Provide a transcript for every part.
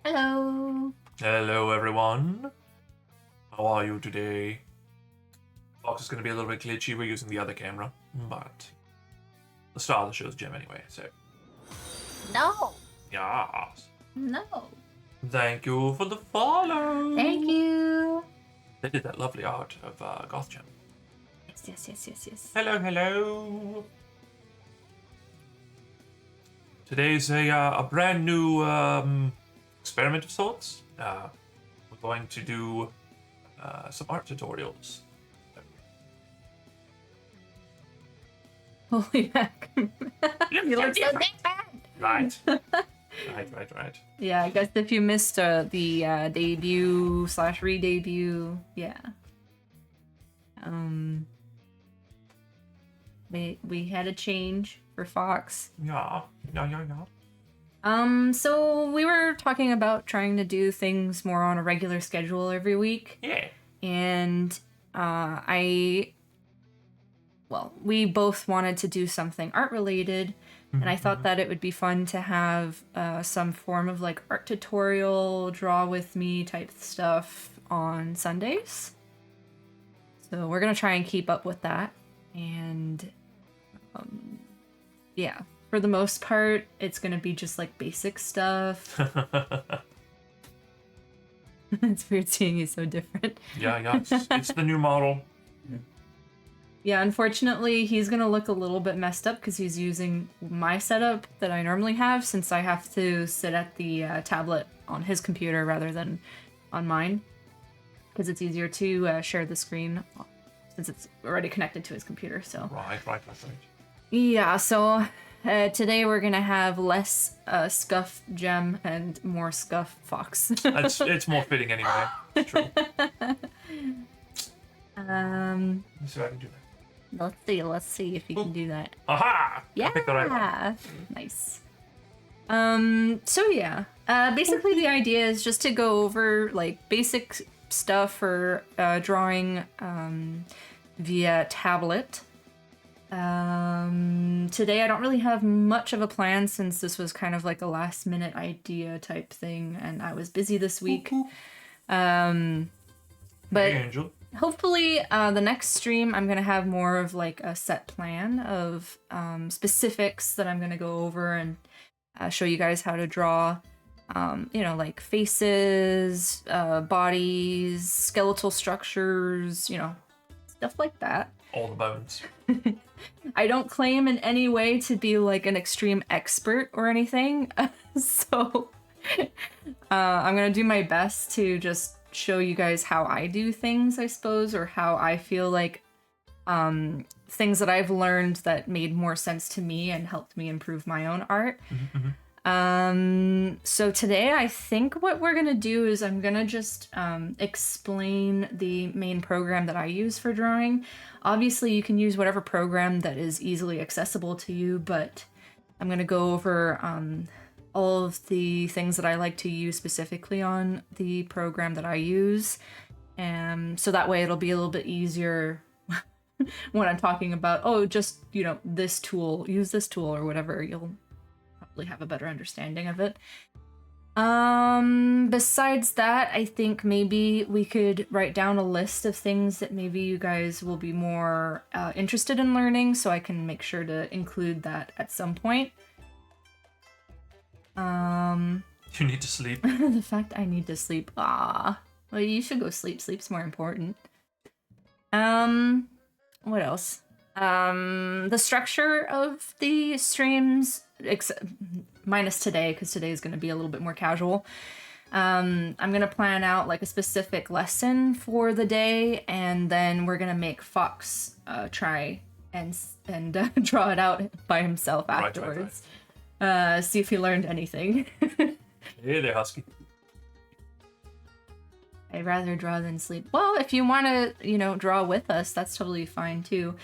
Hello. Hello, everyone. How are you today? Fox is going to be a little bit glitchy. We're using the other camera, but the star of the show is Jim anyway, so No. yes. No. Thank you for the follow. Thank you. They did that lovely art of Goth Jim. Yes. Hello, hello. Today's a brand new experiment of sorts. We're going to do some art tutorials. Holy heck. You look so different. Right. Right. Yeah, I guess if you missed the debut / re-debut, yeah. We had a change for Fox. Yeah. So we were talking about trying to do things more on a regular schedule every week. Yeah. And we both wanted to do something art related, and I thought that it would be fun to have some form of like art tutorial, draw with me type stuff on Sundays. So we're gonna try and keep up with that, and yeah, for the most part, it's gonna be just like basic stuff. It's weird seeing you so different. Yeah. It's the new model. Yeah, unfortunately, he's gonna look a little bit messed up because he's using my setup that I normally have, since I have to sit at the tablet on his computer rather than on mine, because it's easier to share the screen since it's already connected to his computer. So Right. yeah, so today we're gonna have less Scuff Gem and more Scuff Fox. It's more fitting anyway. It's true. Let's see if I can do that. Let's see if you can do that. Aha! Yeah. I picked the right one. Nice. So yeah. Basically the idea is just to go over like basic stuff for drawing via tablet. Today I don't really have much of a plan since this was kind of like a last minute idea type thing and I was busy this week. But Hey, Angel. hopefully the next stream I'm gonna have more of like a set plan of specifics that I'm gonna go over and show you guys how to draw like faces, bodies, skeletal structures, stuff like that. All the bones. I don't claim in any way to be like an extreme expert or anything, so I'm gonna do my best to just show you guys how I do things, I suppose, or how I feel like things that I've learned that made more sense to me and helped me improve my own art. So today I think what we're gonna do is I'm gonna just explain the main program that I use for drawing. Obviously you can use whatever program that is easily accessible to you, but I'm gonna go over all of the things that I like to use specifically on the program that I use. So that way it'll be a little bit easier when I'm talking about, just, this tool, use this tool or whatever, you'll probably have a better understanding of it. Besides that, I think maybe we could write down a list of things that maybe you guys will be more interested in learning, so I can make sure to include that at some point. You need to sleep. The fact I need to sleep. Well, you should go sleep. Sleep's more important. What else? The structure of the streams, minus today, because today is going to be a little bit more casual. I'm going to plan out like a specific lesson for the day, and then we're going to make Fox try and draw it out by himself afterwards. Right. See if he learned anything. Hey there, Husky. I'd rather draw than sleep. Well, if you want to, draw with us, that's totally fine too.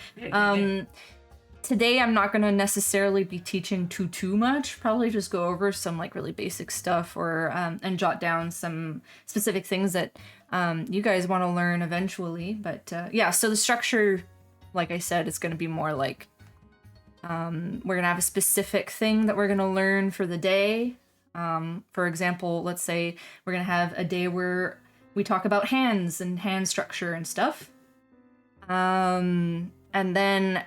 Today I'm not going to necessarily be teaching too much. Probably just go over some like really basic stuff or and jot down some specific things that you guys want to learn eventually. But yeah, so the structure, like I said, is going to be more like we're going to have a specific thing that we're going to learn for the day. For example, let's say we're going to have a day where we talk about hands and hand structure and stuff. And then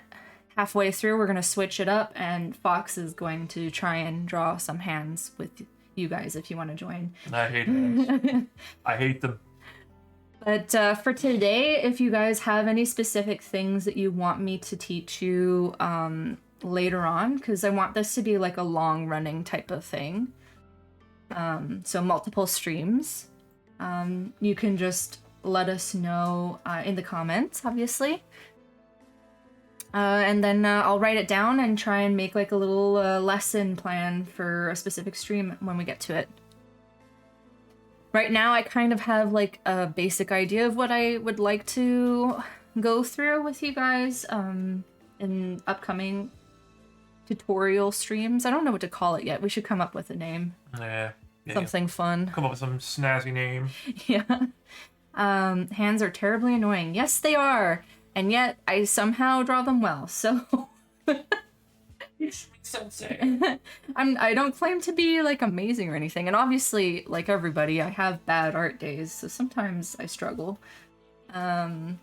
halfway through, we're going to switch it up, and Fox is going to try and draw some hands with you guys if you want to join. I hate hands. I hate them. But for today, if you guys have any specific things that you want me to teach you later on, because I want this to be like a long running type of thing, so multiple streams, you can just let us know in the comments, obviously. And then I'll write it down and try and make like a little lesson plan for a specific stream when we get to it. Right now, I kind of have like a basic idea of what I would like to go through with you guys in upcoming tutorial streams. I don't know what to call it yet. We should come up with a name. Yeah. Something fun. Come up with some snazzy name. Yeah. Hands are terribly annoying. Yes, they are. And yet, I somehow draw them well, so... I don't claim to be, like, amazing or anything. And obviously, like everybody, I have bad art days, so sometimes I struggle. I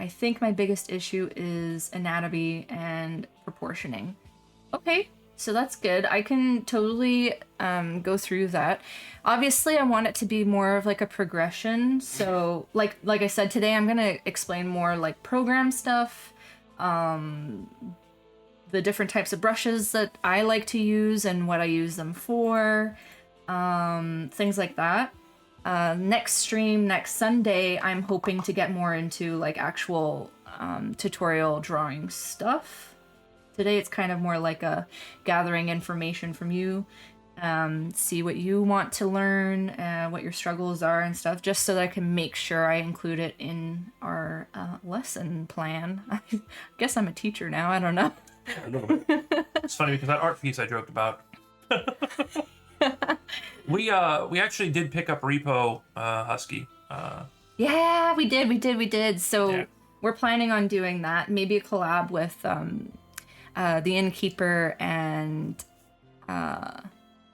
think my biggest issue is anatomy and proportioning. Okay, so that's good. I can totally go through that. Obviously, I want it to be more of like a progression. So like I said today, I'm going to explain more like program stuff, the different types of brushes that I like to use and what I use them for, things like that. Next stream, next Sunday, I'm hoping to get more into like actual tutorial drawing stuff. Today it's kind of more like a gathering information from you, see what you want to learn, what your struggles are and stuff, just so that I can make sure I include it in our lesson plan. I guess I'm a teacher now, I don't know. Yeah, a little bit. It's funny because that art piece I joked about. We actually did pick up Repo Husky. Yeah, we did. So yeah. We're planning on doing that. Maybe a collab with the Innkeeper and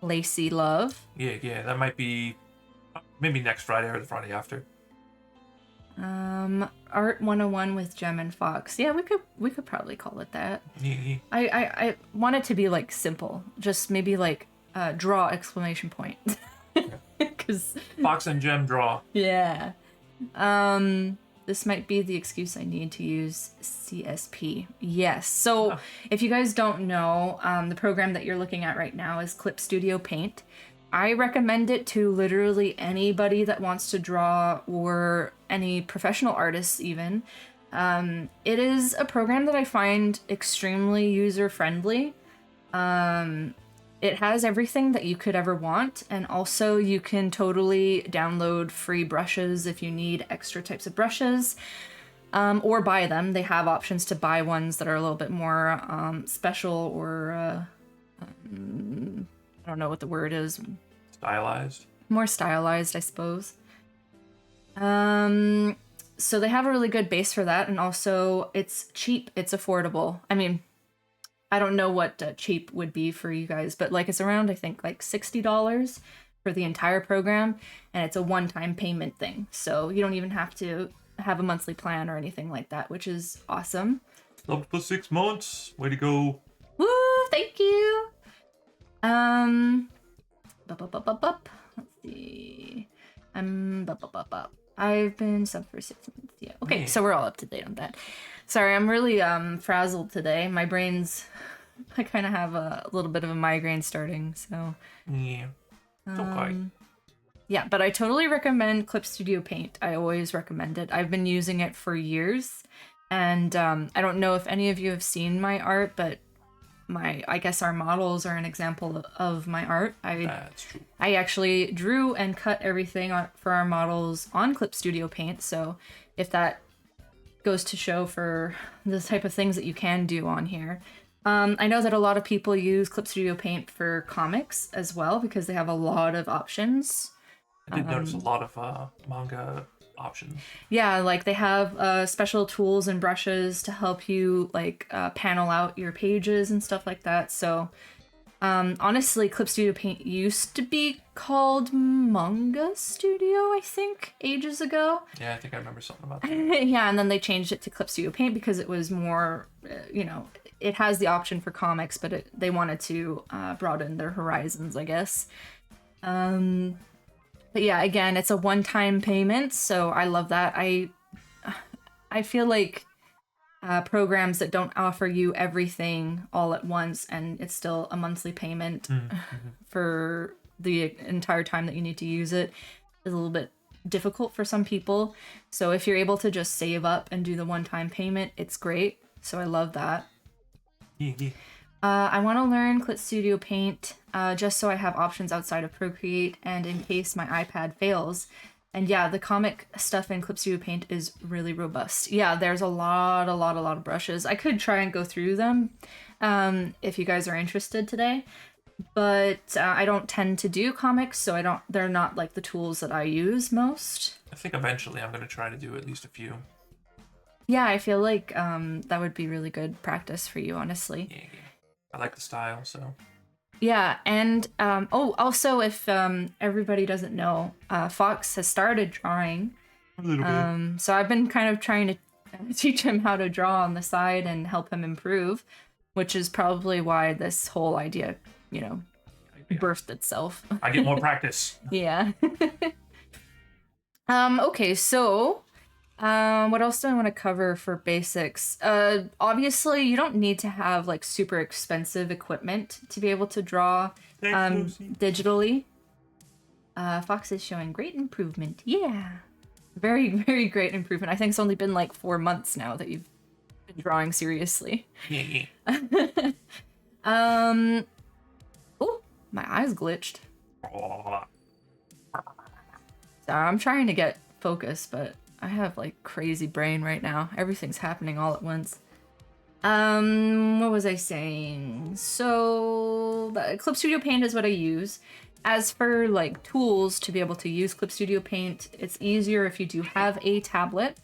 Lacey Love. Yeah, that might be maybe next Friday or the Friday after. Art 101 with Gem and Fox. Yeah, we could probably call it that. Yeah. I want it to be like simple. Just maybe like draw exclamation point. Cause Fox and Gem draw. Yeah. This might be the excuse I need to use CSP. Yes. So if you guys don't know, the program that you're looking at right now is Clip Studio Paint. I recommend it to literally anybody that wants to draw, or any professional artists even. It is a program that I find extremely user-friendly. It has everything that you could ever want, and also you can totally download free brushes if you need extra types of brushes, or buy them. They have options to buy ones that are a little bit more special, or I don't know what the word is. Stylized. More stylized, I suppose. So they have a really good base for that, and also it's cheap, it's affordable. I mean, I don't know what cheap would be for you guys, but like it's around, I think, like $60 for the entire program, and it's a one-time payment thing. So you don't even have to have a monthly plan or anything like that, which is awesome. Up for 6 months. Way to go. Woo! Thank you. Let's see. I've been sub for 6 months. Yeah. Okay, so we're all up to date on that. Sorry, I'm really frazzled today. My brain's, I kind of have a little bit of a migraine starting, so. Yeah. It's okay. Yeah, but I totally recommend Clip Studio Paint. I always recommend it. I've been using it for years, and I don't know if any of you have seen my art, but I guess our models are an example of my art. That's true. I actually drew and cut everything for our models on Clip Studio Paint, so if that goes to show for the type of things that you can do on here. I know that a lot of people use Clip Studio Paint for comics as well, because they have a lot of options. I did notice a lot of manga options. Yeah, like they have special tools and brushes to help you like panel out your pages and stuff like that. So Honestly, Clip Studio Paint used to be called Manga Studio, I think, ages ago. Yeah, I think I remember something about that. Yeah, and then they changed it to Clip Studio Paint because it was more, it has the option for comics, but they wanted to broaden their horizons, I guess. But yeah, again, it's a one-time payment, so I love that. I feel like programs that don't offer you everything all at once and it's still a monthly payment for the entire time that you need to use it is a little bit difficult for some people. So if you're able to just save up and do the one-time payment, it's great. So I love that. Yeah. I want to learn Clip Studio Paint just so I have options outside of Procreate and in case my iPad fails. And yeah, the comic stuff in Clip Studio Paint is really robust. Yeah, there's a lot of brushes. I could try and go through them if you guys are interested today. But I don't tend to do comics, so they're not like the tools that I use most. I think eventually I'm going to try to do at least a few. Yeah, I feel like that would be really good practice for you, honestly. Yeah. I like the style, so. Yeah, and also if everybody doesn't know, Fox has started drawing. A little bit. So I've been kind of trying to teach him how to draw on the side and help him improve, which is probably why this whole idea, birthed itself. I get more practice. Yeah. Okay, so what else do I want to cover for basics? Obviously, you don't need to have like super expensive equipment to be able to draw digitally. Fox is showing great improvement. Yeah. Very, very great improvement. I think it's only been like 4 months now that you've been drawing seriously. Yeah. Oh, my eyes glitched. Sorry, I'm trying to get focus, but I have like crazy brain right now. Everything's happening all at once. What was I saying? So the Clip Studio Paint is what I use. As for like tools to be able to use Clip Studio Paint, it's easier if you do have a tablet.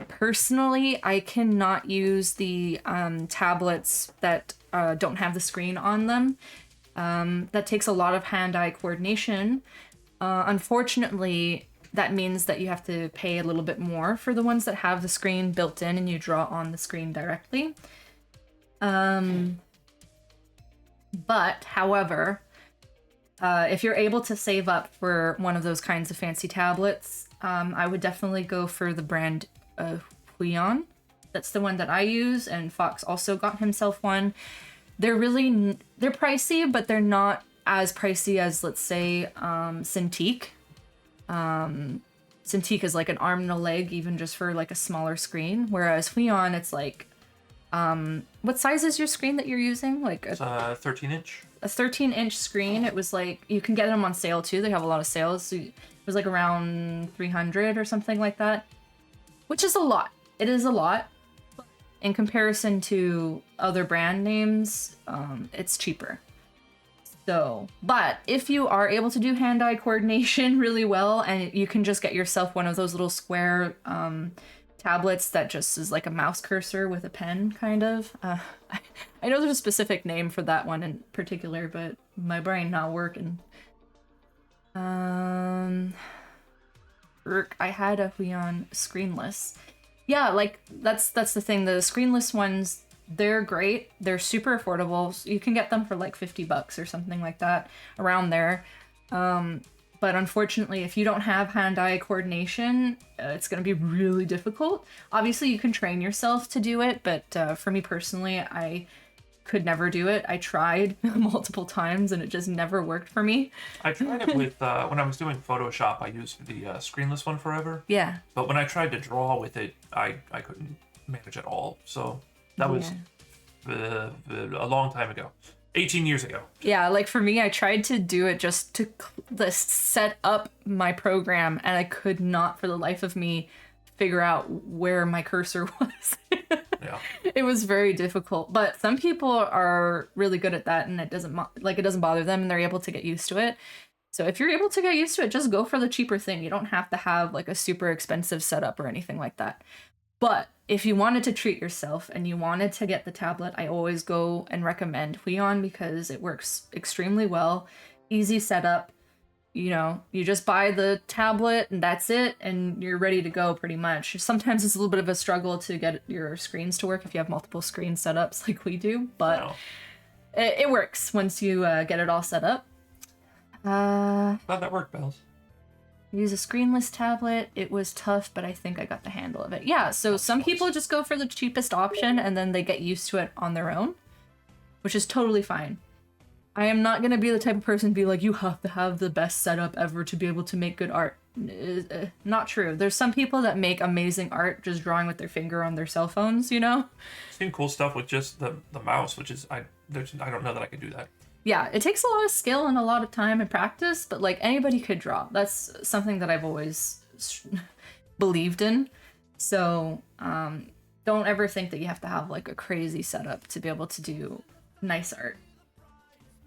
Personally, I cannot use the tablets that don't have the screen on them. That takes a lot of hand-eye coordination. Unfortunately, that means that you have to pay a little bit more for the ones that have the screen built in and you draw on the screen directly. But, however, if you're able to save up for one of those kinds of fancy tablets, I would definitely go for the brand Huion. That's the one that I use, and Fox also got himself one. They're pricey, but they're not as pricey as, let's say, Cintiq. Cintiq is like an arm and a leg, even just for like a smaller screen. Whereas Huion, it's like, what size is your screen that you're using? Like it's a 13-inch. A 13-inch screen. It was like, you can get them on sale too. They have a lot of sales. So it was like around 300 or something like that, which is a lot. It is a lot. In comparison to other brand names, it's cheaper. So, but if you are able to do hand-eye coordination really well, and you can just get yourself one of those little square tablets that just is like a mouse cursor with a pen, kind of. I know there's a specific name for that one in particular, but my brain not working. I had a Huion screenless. Yeah, like that's the thing. The screenless ones, they're great. They're super affordable. So you can get them for like $50 or something like that, around there. But unfortunately, if you don't have hand-eye coordination, it's going to be really difficult. Obviously, you can train yourself to do it, but for me personally, I could never do it. I tried multiple times, and it just never worked for me. I tried it with, when I was doing Photoshop, I used the screenless one forever. Yeah. But when I tried to draw with it, I couldn't manage at all. So that was a long time ago. 18 years ago. Yeah, like for me, I tried to do it just to set up my program, and I could not for the life of me figure out where my cursor was. Yeah. It was very difficult, but some people are really good at that, and it doesn't bother them, and they're able to get used to it. So if you're able to get used to it, just go for the cheaper thing. You don't have to have like a super expensive setup or anything like that. But if you wanted to treat yourself and you wanted to get the tablet, I always go and recommend Huion because it works extremely well. Easy setup. You know, you just buy the tablet and that's it, and you're ready to go pretty much. Sometimes it's a little bit of a struggle to get your screens to work if you have multiple screen setups like we do, but No. it works once you get it all set up. Glad that worked, Bells. Use a screenless tablet. It was tough, but I think I got the handle of it. Yeah, so some people just go for the cheapest option and then they get used to it on their own, which is totally fine. I am not going to be the type of person to be like, you have to have the best setup ever to be able to make good art. Not true. There's some people that make amazing art just drawing with their finger on their cell phones, you know? I've seen cool stuff with just the mouse, which is, I don't know that I could do that. Yeah, it takes a lot of skill and a lot of time and practice, but like anybody could draw. That's something that I've always believed in. So don't ever think that you have to have like a crazy setup to be able to do nice art.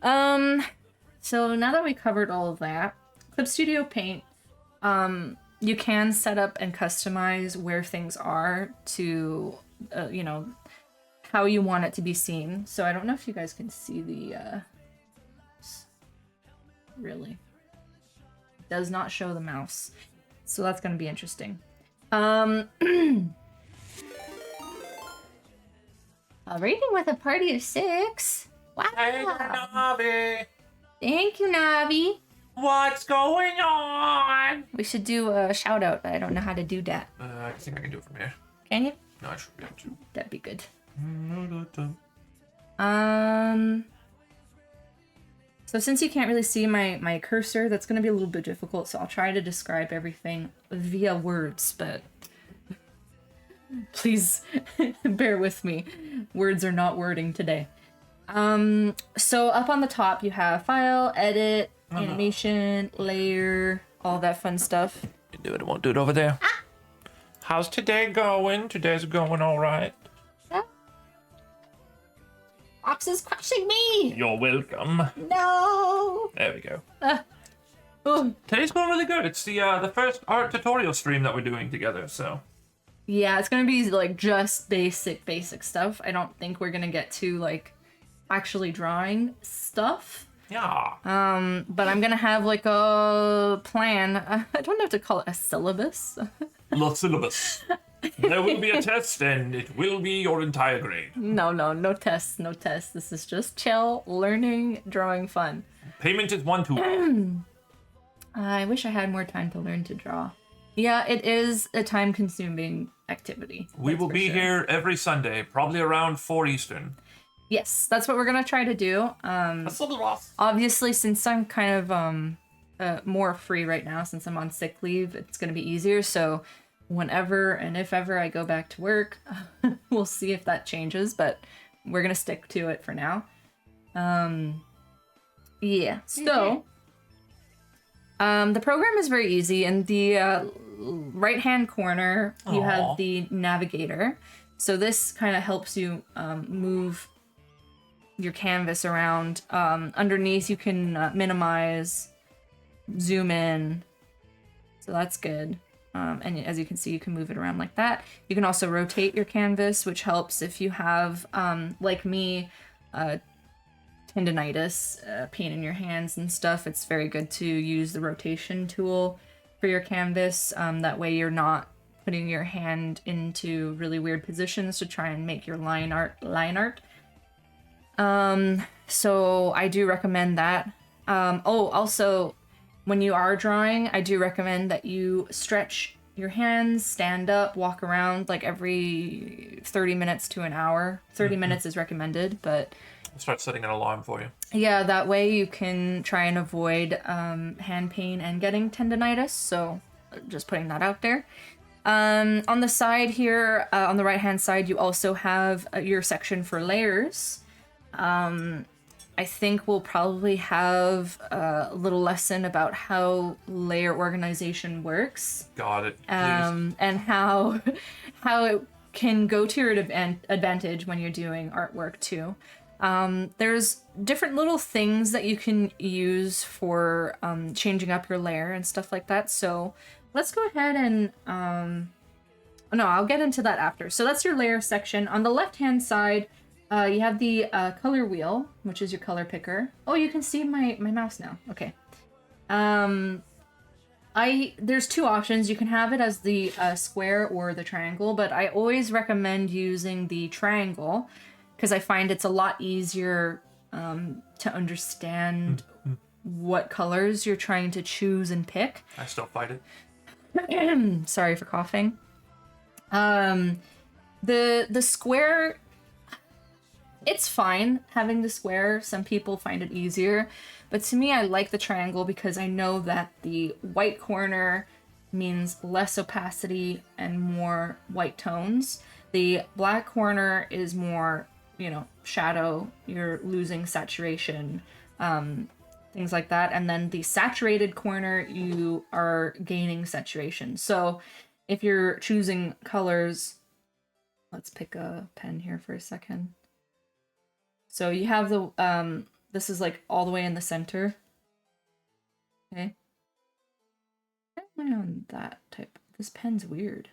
So now that we covered all of that, Clip Studio Paint, you can set up and customize where things are to, you know, how you want it to be seen. So I don't know if you guys can see the, really. It does not show the mouse. So that's going to be interesting. A rating with a party of 6. Wow. Hey, Navi! Thank you, Navi. What's going on? We should do a shout out, but I don't know how to do that. I think I can do it from here. Can you? No, I should be able to. That'd be good. Mm-hmm. So since you can't really see my cursor, that's going to be a little bit difficult, so I'll try to describe everything via words, but please bear with me. Words are not wording today. So up on the top you have file, edit, animation, layer, all that fun stuff. You do it, I won't do it over there. Ah. How's today going? Today's going all right. Ox is crushing me! You're welcome. No! There we go. Oh. Today's going really good. It's the first art tutorial stream that we're doing together, so. Yeah, it's gonna be like just basic stuff. I don't think we're gonna get to like actually drawing stuff. Yeah. But I'm gonna have like a plan. I don't know if to call it a syllabus. The syllabus. There will be a test, and it will be your entire grade. No tests. This is just chill, learning, drawing fun. Payment is 1-2. I wish I had more time to learn to draw. Yeah, it is a time-consuming activity. We will be here every Sunday, probably around 4 Eastern. Yes, that's what we're gonna try to do. Obviously, since I'm kind of more free right now, since I'm on sick leave, it's gonna be easier. So whenever and if ever I go back to work, we'll see if that changes, but we're gonna stick to it for now. Yeah, so the program is very easy. In the right hand corner you have the navigator, so this kind of helps you move your canvas around. Underneath you can minimize, zoom in, so that's good. And as you can see, you can move it around like that. You can also rotate your canvas, which helps if you have, like me, tendinitis, pain in your hands and stuff. It's very good to use the rotation tool for your canvas. That way you're not putting your hand into really weird positions to try and make your line art. So I do recommend that. Also, when you are drawing, I do recommend that you stretch your hands, stand up, walk around like every 30 minutes to an hour. 30 minutes is recommended, but I'll start setting an alarm for you. yeah, that way you can try and avoid hand pain and getting tendinitis. So just putting that out there. On the side here, on the right hand side, you also have your section for layers. I think we'll probably have a little lesson about how layer organization works. Got it. And how it can go to your advantage when you're doing artwork too. There's different little things that you can use for changing up your layer and stuff like that. So let's go ahead and No, I'll get into that after. So that's your layer section. On the left-hand side, you have the color wheel, which is your color picker. Oh, you can see my mouse now. Okay. There's two options. You can have it as the square or the triangle, but I always recommend using the triangle because I find it's a lot easier to understand what colors you're trying to choose and pick. I still fight it. Sorry for coughing. The square, it's fine having the square. Some people find it easier, but to me, I like the triangle because I know that the white corner means less opacity and more white tones. The black corner is more, shadow. You're losing saturation, things like that. And then the saturated corner, you are gaining saturation. So if you're choosing colors, let's pick a pen here for a second. So you have the, this is like all the way in the center. Okay. Why am I on that type? This pen's weird.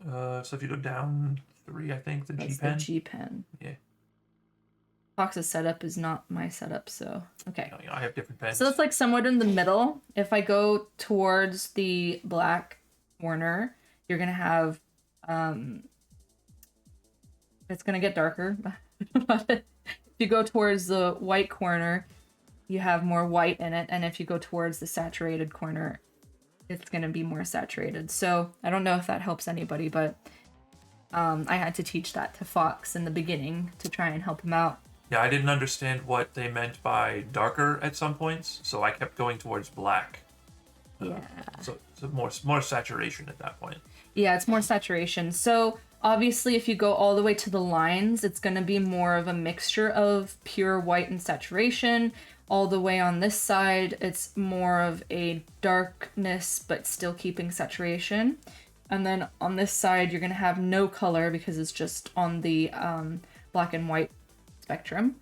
So if you go down 3, I think, the That's G pen. the G pen. Yeah. Fox's setup is not my setup, so okay. No, I have different pens. So it's like somewhat in the middle. If I go towards the black corner, you're gonna have it's gonna get darker. But if you go towards the white corner, you have more white in it, and if you go towards the saturated corner, it's gonna be more saturated. So I don't know if that helps anybody, but I had to teach that to Fox in the beginning to try and help him out. Yeah, I didn't understand what they meant by darker at some points, so I kept going towards black. Yeah. So more saturation at that point. Yeah, it's more saturation. So obviously, if you go all the way to the lines, it's going to be more of a mixture of pure white and saturation. All the way on this side, it's more of a darkness, but still keeping saturation. And then on this side, you're going to have no color because it's just on the black and white spectrum.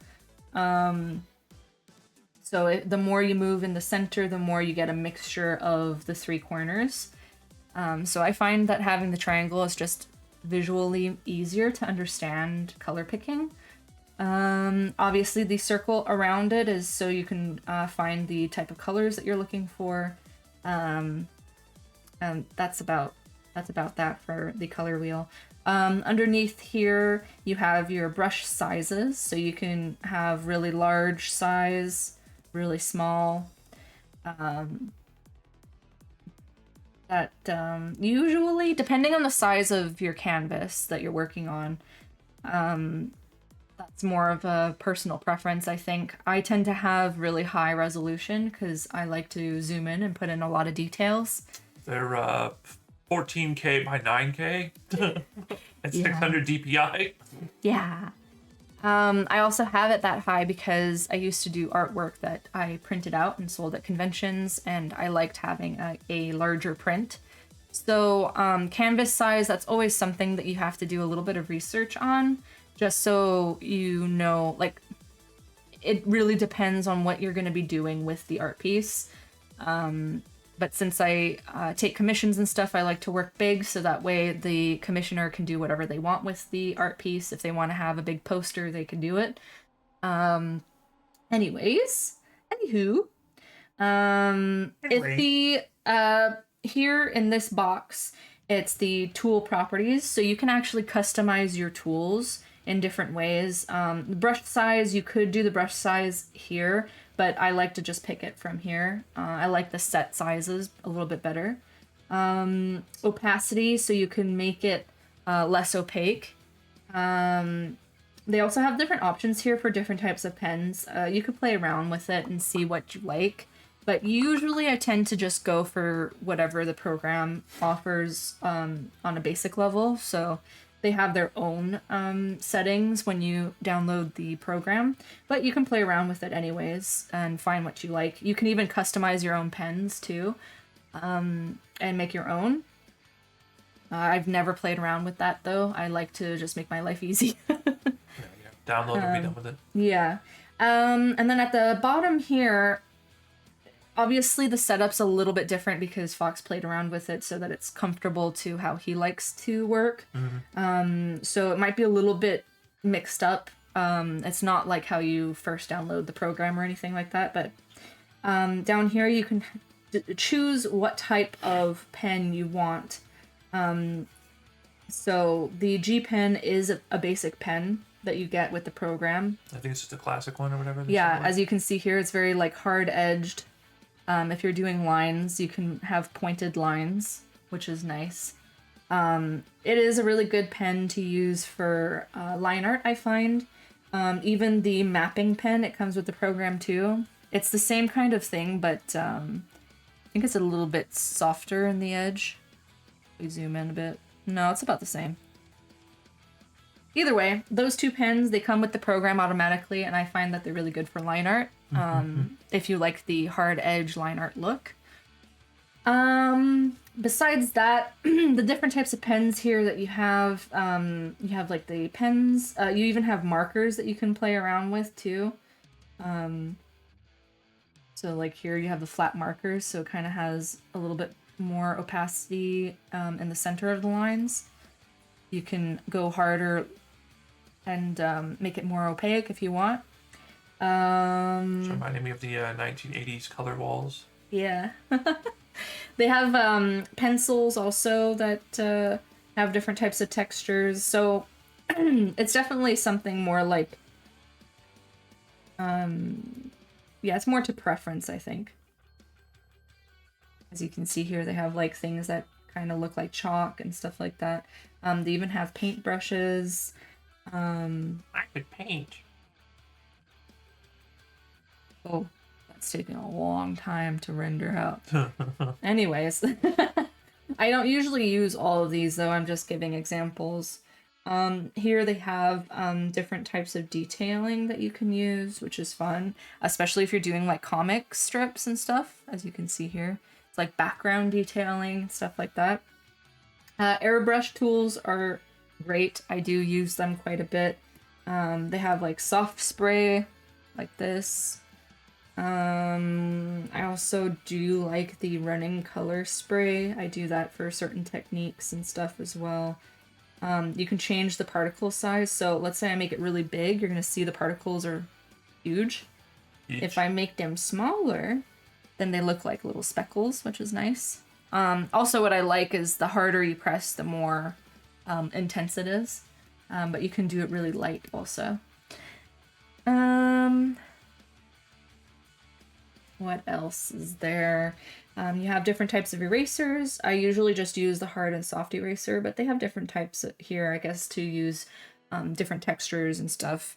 So the more you move in the center, the more you get a mixture of the three corners. So I find that having the triangle is just visually easier to understand color picking. Obviously, the circle around it is so you can find the type of colors that you're looking for. And that's about that for the color wheel. Underneath here, you have your brush sizes, so you can have really large size, really small. Usually, depending on the size of your canvas that you're working on, that's more of a personal preference, I think. I tend to have really high resolution because I like to zoom in and put in a lot of details. They're 14K by 9K at 600 DPI. Yeah. I also have it that high because I used to do artwork that I printed out and sold at conventions, and I liked having a larger print. So canvas size, that's always something that you have to do a little bit of research on, just so you know, like, it really depends on what you're going to be doing with the art piece. But since I take commissions and stuff, I like to work big, so that way the commissioner can do whatever they want with the art piece. If they want to have a big poster, they can do it. Anywho, it's the here in this box, it's the tool properties, so you can actually customize your tools in different ways. The brush size, you could do the brush size here, but I like to just pick it from here. I like the set sizes a little bit better. Opacity, so you can make it less opaque. They also have different options here for different types of pens. You could play around with it and see what you like. But usually I tend to just go for whatever the program offers on a basic level. So they have their own settings when you download the program, but you can play around with it anyways and find what you like. You can even customize your own pens too, and make your own. I've never played around with that though. I like to just make my life easy. Download and be done with it. Yeah. And then at the bottom here, Obviously the setup's a little bit different because Fox played around with it so that it's comfortable to how he likes to work. So it might be a little bit mixed up. It's not like how you first download the program or anything like that, but down here you can choose what type of pen you want. So the G pen is a basic pen that you get with the program. I think it's just a classic one or whatever. Yeah, as you can see here, it's very like hard edged. If you're doing lines, you can have pointed lines, which is nice. It is a really good pen to use for line art, I find. Even the mapping pen, it comes with the program too. It's the same kind of thing, but I think it's a little bit softer in the edge. We zoom in a bit. No, it's about the same. Either way, those two pens, they come with the program automatically, and I find that they're really good for line art. If you like the hard edge line art look. Besides that, the different types of pens here that you have like the pens, you even have markers that you can play around with too. So like here you have the flat markers, so it kind of has a little bit more opacity in the center of the lines. You can go harder and make it more opaque if you want. It's reminding me of the 1980s color walls. Yeah. They have pencils also that have different types of textures. So it's definitely something more like, yeah, it's more to preference, I think. As you can see here, they have like things that kind of look like chalk and stuff like that. They even have paint brushes. I could paint. Oh, that's taking a long time to render out. Anyways, I don't usually use all of these though, I'm just giving examples. Here they have different types of detailing that you can use, which is fun, especially if you're doing like comic strips and stuff, as you can see here. It's like background detailing, stuff like that. Airbrush tools are great. I do use them quite a bit. They have like soft spray, like this. I also do like the running color spray. I do that for certain techniques and stuff as well. You can change the particle size. So let's say I make it really big, you're going to see the particles are huge. If I make them smaller, then they look like little speckles, which is nice. Also what I like is the harder you press, the more intense it is. But you can do it really light also. What else is there? You have different types of erasers. I usually just use the hard and soft eraser, but they have different types here, I guess, to use different textures and stuff.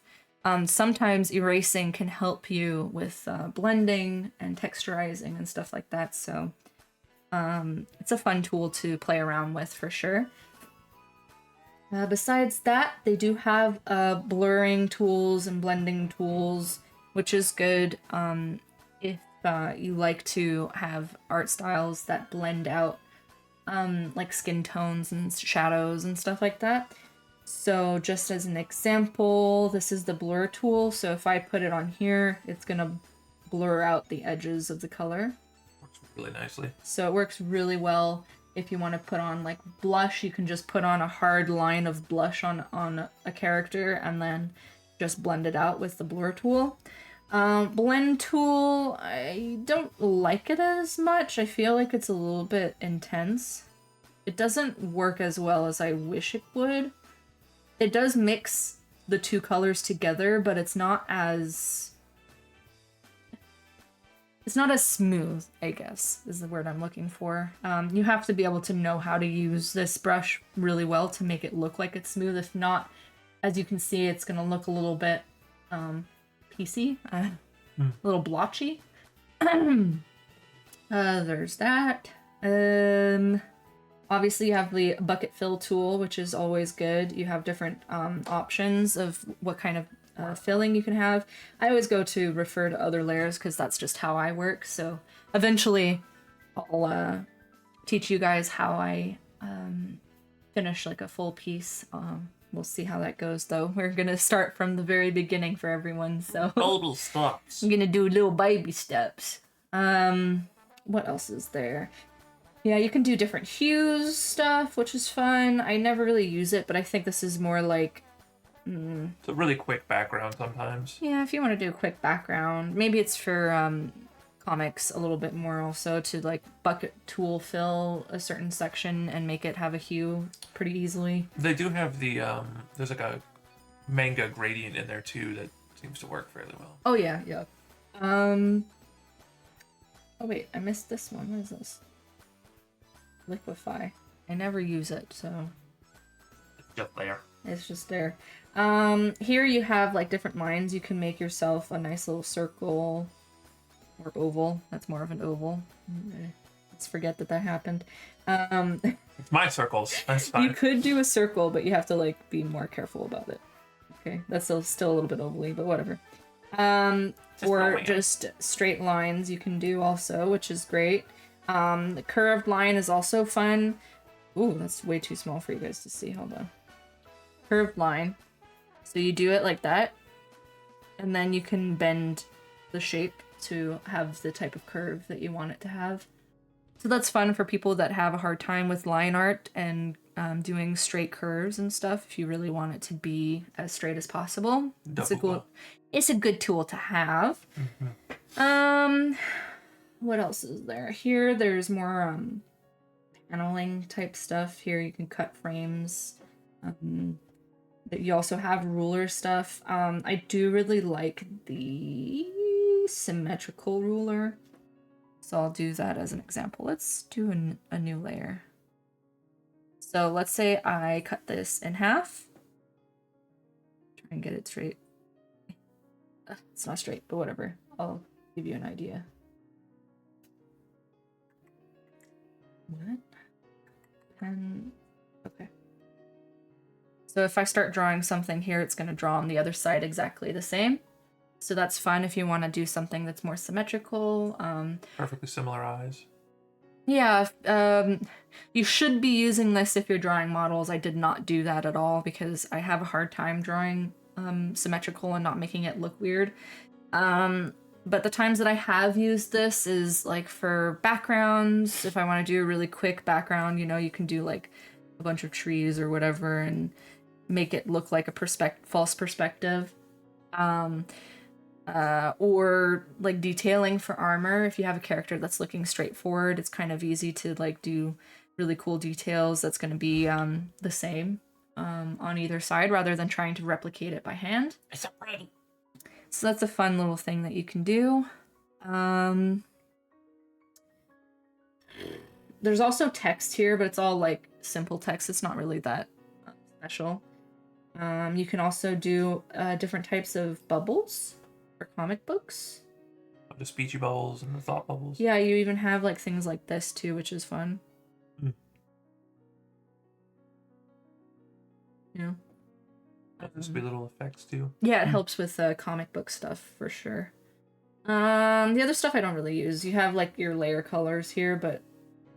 Sometimes erasing can help you with blending and texturizing and stuff like that, so it's a fun tool to play around with for sure. Besides that, they do have blurring tools and blending tools, which is good if you like to have art styles that blend out like skin tones and shadows and stuff like that. So just as an example, this is the blur tool. So if I put it on here, it's gonna blur out the edges of the color. Works really nicely. So it works really well. If you want to put on like blush, you can just put on a hard line of blush on a character and then just blend it out with the blur tool. Blend tool, I don't like it as much. I feel like it's a little bit intense. It doesn't work as well as I wish it would. It does mix the two colors together, but it's not as smooth, I guess, is the word I'm looking for. You have to be able to know how to use this brush really well to make it look like it's smooth. If not, as you can see, it's gonna look a little bit PC, a little blotchy. There's that. Obviously you have the bucket fill tool, which is always good. You have different options of what kind of filling you can have. I always go to refer to other layers because that's just how I work. So eventually I'll teach you guys how I finish like a full piece. We'll see how that goes though. We're gonna start from the very beginning for everyone, so Total steps. I'm gonna do little baby steps. What else is there? Yeah, you can do different hues stuff, which is fun. I never really use it, but I think this is more like, It's a really quick background sometimes. yeah, if you want to do a quick background. Maybe it's for comics a little bit more also to like bucket tool fill a certain section and make it have a hue pretty easily. They do have the there's like a manga gradient in there too that seems to work fairly well. Oh yeah, yeah. Oh wait, I missed this one. What is this? Liquify. I never use it, so It's just there. it's just there. Here you have like different lines. You can make yourself a nice little circle or oval. That's more of an oval. Let's forget that happened. It's my circles. That's You fine. could do a circle, but you have to like be more careful about it. Okay, that's still a little bit ovally, but whatever. Or just straight lines you can do also, which is great. The curved line is also fun. Ooh, that's way too small for you guys to see. Hold on. Curved line. So you do it like that, and then you can bend the shape to have the type of curve that you want it to have. So that's fun for people that have a hard time with line art and doing straight curves and stuff. If you really want it to be as straight as possible, it's a good tool to have. What else is there? Here, there's more paneling type stuff. Here, you can cut frames. You also have ruler stuff. I do really like the symmetrical ruler. So I'll do that as an example. Let's do a new layer. So let's say I cut this in half. Try and get it straight. It's not straight, but whatever. I'll give you an idea. What? Okay. So if I start drawing something here, it's going to draw on the other side exactly the same. So that's fun if you want to do something that's more symmetrical. Perfectly similar eyes. Yeah, you should be using this if you're drawing models. I did not do that at all because I have a hard time drawing symmetrical and not making it look weird. But the times that I have used this is like for backgrounds. If I want to do a really quick background, you know, you can do like a bunch of trees or whatever and make it look like a false perspective. Or like detailing for armor. If you have a character that's looking straight forward, it's kind of easy to like do really cool details that's going to be the same on either side rather than trying to replicate it by hand. It's so pretty. So that's a fun little thing that you can do. There's also text here, but it's all like simple text. It's not really that special. You can also do different types of bubbles for comic books. The speechy bubbles and the thought bubbles. Yeah, you even have like things like this too, which is fun. Yeah. There's be little effects too. Yeah, it helps with comic book stuff for sure. The other stuff I don't really use. You have like your layer colors here, but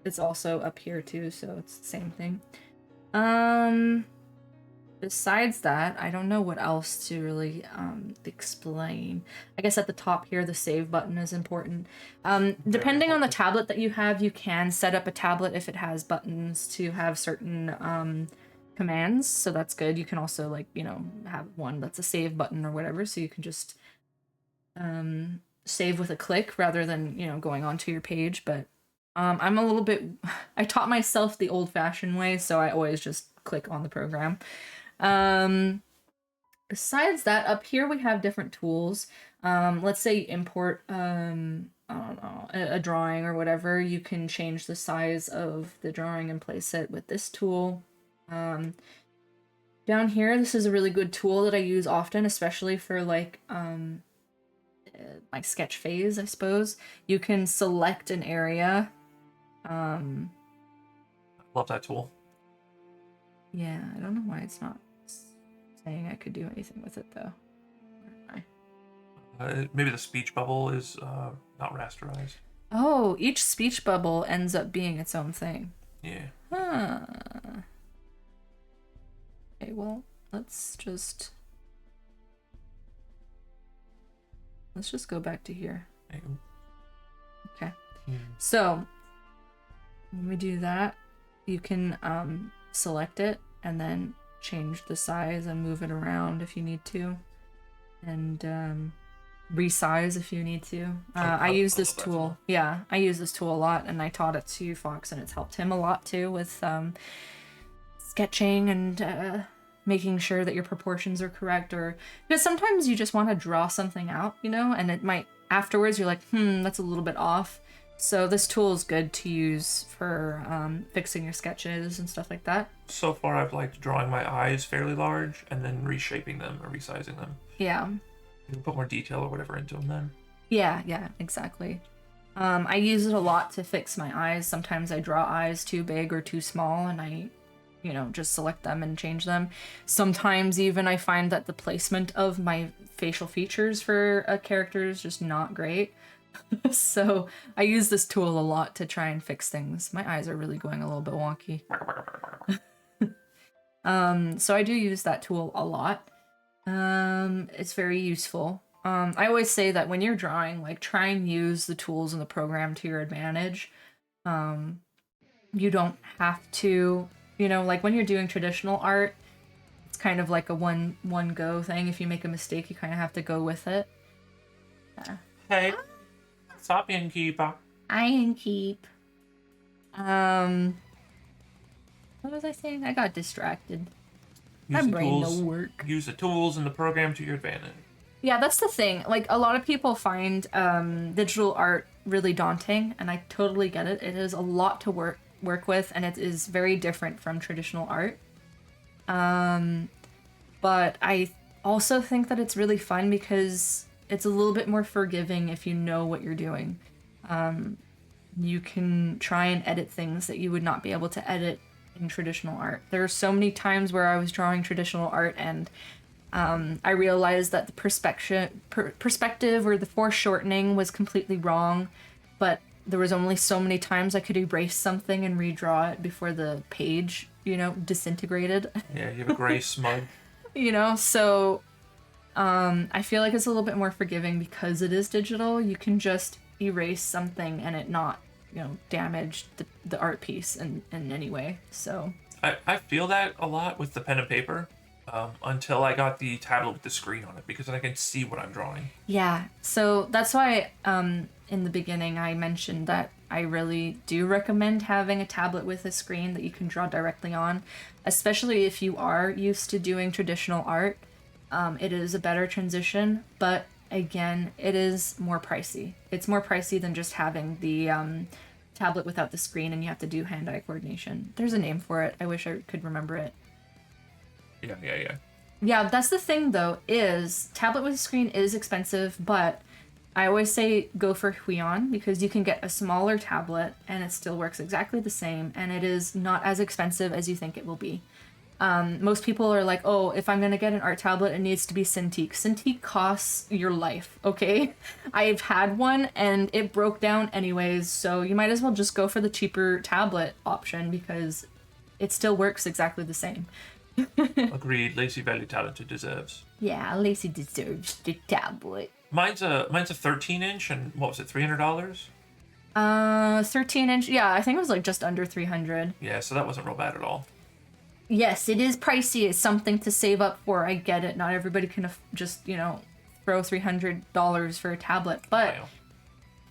it's also up here too, so it's the same thing. Besides that, I don't know what else to really explain. I guess at the top here, the save button is important. Depending on the tablet that you have, you can set up a tablet if it has buttons to have certain commands, so that's good. You can also like, you know, have one that's a save button or whatever, so you can just save with a click rather than, you know, going onto your page. But I'm a little bit, I taught myself the old-fashioned way, so I always just click on the program. Besides that, up here we have different tools. Let's say you import I don't know, a drawing or whatever. You can change the size of the drawing and place it with this tool. Down here, this is a really good tool that I use often, especially for like my sketch phase, I suppose. You can select an area. Love that tool. Yeah, I don't know why it's not saying I could do anything with it though. Where am I? Maybe the speech bubble is not rasterized. Oh, each speech bubble ends up being its own thing. Yeah. Huh. Okay, well, let's just go back to here. Okay. So when we do that, you can select it and then change the size and move it around if you need to, and resize if you need to. I use this tool. Yeah, I use this tool a lot, and I taught it to Fox, and it's helped him a lot too with sketching and making sure that your proportions are correct. Or because sometimes you just want to draw something out, you know, and it might afterwards you're like, that's a little bit off. So this tool is good to use for fixing your sketches and stuff like that. So far, I've liked drawing my eyes fairly large and then reshaping them or resizing them. Yeah. You can put more detail or whatever into them then. Yeah, exactly. I use it a lot to fix my eyes. Sometimes I draw eyes too big or too small, and I, just select them and change them. Sometimes even I find that the placement of my facial features for a character is just not great. So I use this tool a lot to try and fix things. My eyes are really going a little bit wonky. So I do use that tool a lot. It's very useful. I always say that when you're drawing, like, try and use the tools in the program to your advantage. You don't have to, like when you're doing traditional art, it's kind of like a one go thing. If you make a mistake, you kind of have to go with it. Hey. Stop, innkeeper. Keep. What was I saying? I got distracted. My brain no work. Use the tools in the program to your advantage. Yeah, that's the thing. Like, a lot of people find digital art really daunting, and I totally get it. It is a lot to work with, and it is very different from traditional art. But I also think that it's really fun because it's a little bit more forgiving if you know what you're doing. You can try and edit things that you would not be able to edit in traditional art. There are so many times where I was drawing traditional art and I realized that the perspective or the foreshortening was completely wrong, but there was only so many times I could erase something and redraw it before the page, disintegrated. Yeah, you have a gray smudge. So I feel like it's a little bit more forgiving because it is digital. You can just erase something and it not, damage the art piece in any way. So I feel that a lot with the pen and paper until I got the tablet with the screen on it, because then I can see what I'm drawing. Yeah, so that's why in the beginning I mentioned that I really do recommend having a tablet with a screen that you can draw directly on, especially if you are used to doing traditional art. It is a better transition, but again, it is more pricey. It's more pricey than just having the tablet without the screen and you have to do hand-eye coordination. There's a name for it. I wish I could remember it. Yeah. Yeah, that's the thing though, is tablet with a screen is expensive, but I always say go for Huion because you can get a smaller tablet and it still works exactly the same, and it is not as expensive as you think it will be. Most people are like, oh, if I'm gonna get an art tablet, it needs to be Cintiq. Cintiq costs your life, okay? I've had one and it broke down anyways, so you might as well just go for the cheaper tablet option because it still works exactly the same. Agreed. Lacey Valley Talented deserves. Yeah, Lacey deserves the tablet. Mine's a 13-inch, and what was it, $300? 13-inch. Yeah, I think it was like just under 300. Yeah, so that wasn't real bad at all. Yes, it is pricey. It's something to save up for. I get it. Not everybody can just, throw $300 for a tablet. But Wow.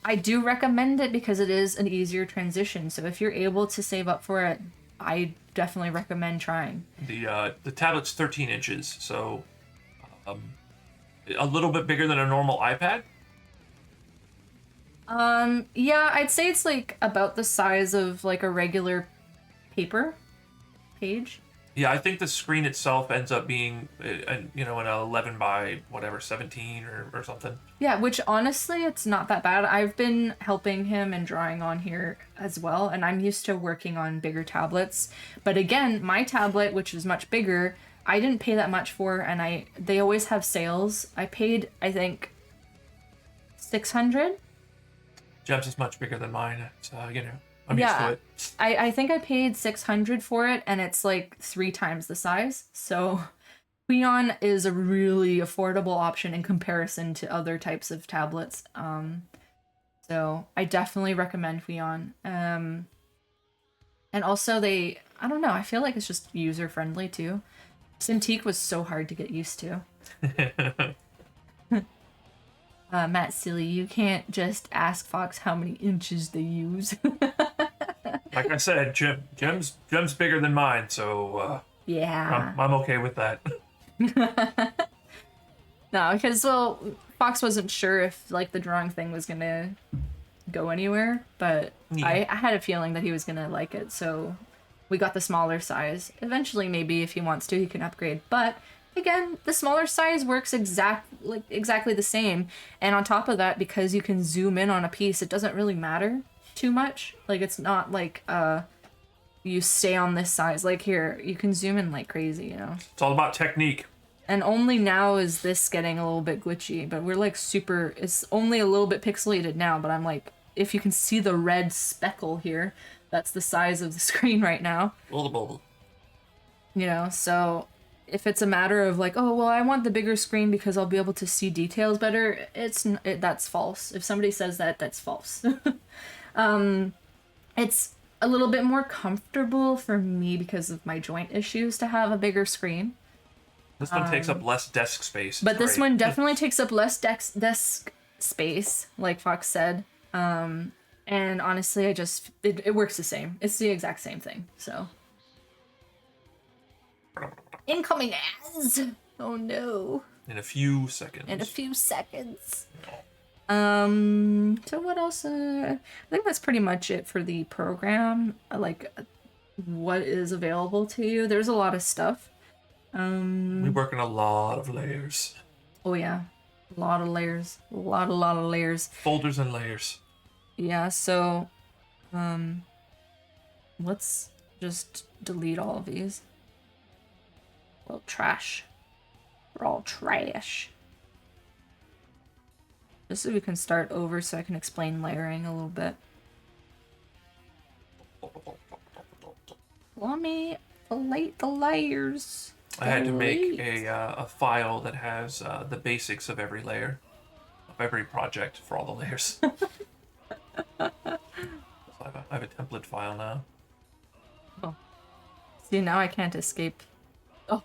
I do recommend it because it is an easier transition. So if you're able to save up for it, I definitely recommend trying. The tablet's 13 inches, so a little bit bigger than a normal iPad. Yeah, I'd say it's like about the size of like a regular paper page. Yeah, I think the screen itself ends up being, an 11 by whatever, 17 or something. Yeah, which honestly, it's not that bad. I've been helping him and drawing on here as well, and I'm used to working on bigger tablets. But again, my tablet, which is much bigger, I didn't pay that much for, and they always have sales. I paid, I think, $600. Jeb's is much bigger than mine, so, I'm used to it. I think I paid $600 for it, and it's like 3 times the size. So Huion is a really affordable option in comparison to other types of tablets. So So I definitely recommend Huion. And also I don't know, I feel like it's just user friendly too. Cintiq was so hard to get used to. Matt Silly, you can't just ask Fox how many inches they use. Like I said, Gem's bigger than mine, so Yeah. I'm okay with that. No, because, well, Fox wasn't sure if, like, the drawing thing was gonna go anywhere, but Yeah. I had a feeling that he was gonna like it, so we got the smaller size. Eventually, maybe, if he wants to, he can upgrade, but again, the smaller size works exactly the same, and on top of that, because you can zoom in on a piece, it doesn't really matter too much. Like, it's not like, you stay on this size. Like, here, you can zoom in like crazy, you know? It's all about technique. And only now is this getting a little bit glitchy, but we're like it's only a little bit pixelated now, but I'm like, if you can see the red speckle here, that's the size of the screen right now. You You know, so if it's a matter of like, oh, well, I want the bigger screen because I'll be able to see details better, that's false. If somebody says that, that's false. It's a little bit more comfortable for me because of my joint issues to have a bigger screen. This one takes up less desk space. But this one definitely takes up less desk space, like Fox said. And honestly, it works the same. It's the exact same thing, so. Incoming ads! Oh no. In a few seconds. So what else? I think that's pretty much it for the program. Like, what is available to you. There's a lot of stuff. We work in a lot of layers. Oh yeah, a lot of layers. A lot of layers. Folders and layers. Yeah, so, let's just delete all of these. Well, trash. We're all trash. Just so we can start over so I can explain layering a little bit. Let me delete the layers. I had to make a file that has the basics of every layer, of every project for all the layers. So I have a template file now. Oh. See, now I can't escape. Oh,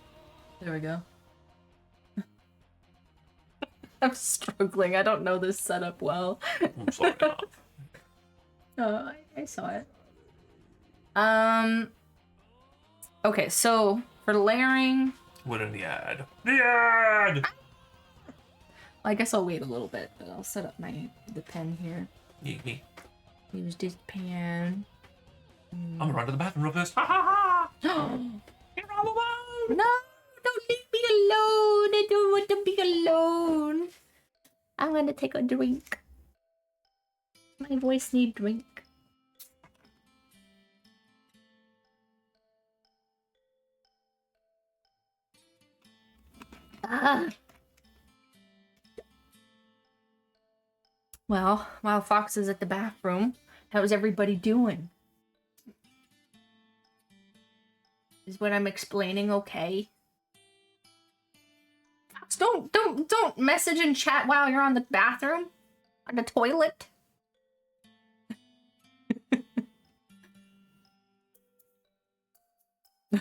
there we go. I'm struggling. I don't know this setup well. I'm sorry. Oh, I saw it. Okay, so for layering, What in the ad? The ad! I guess I'll wait a little bit, but I'll set up the pen here. Yee. Use this pen. I'm gonna run to the bathroom real fast. Ha ha ha! You're all alone! No, don't leave me alone. I don't want to be alone. I'm gonna take a drink. My voice needs drink. Ah. Well, while Fox is at the bathroom, how's everybody doing? Is what I'm explaining okay? Fox, don't message and chat while you're on the bathroom, on the toilet.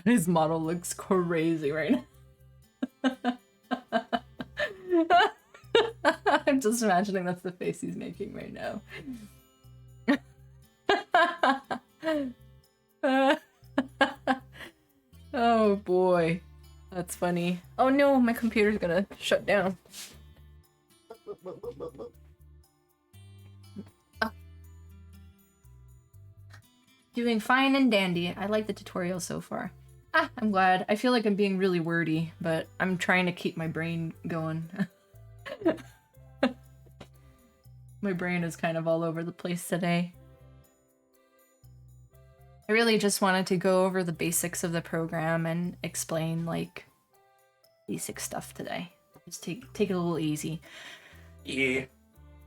His model looks crazy right now. I'm just imagining that's the face he's making right now. Oh boy. That's funny. Oh no, my computer's gonna shut down. Oh. Doing fine and dandy. I like the tutorial so far. I'm glad. I feel like I'm being really wordy, but I'm trying to keep my brain going. My brain is kind of all over the place today. I really just wanted to go over the basics of the program and explain, like, basic stuff today. Just take it a little easy. Yeah.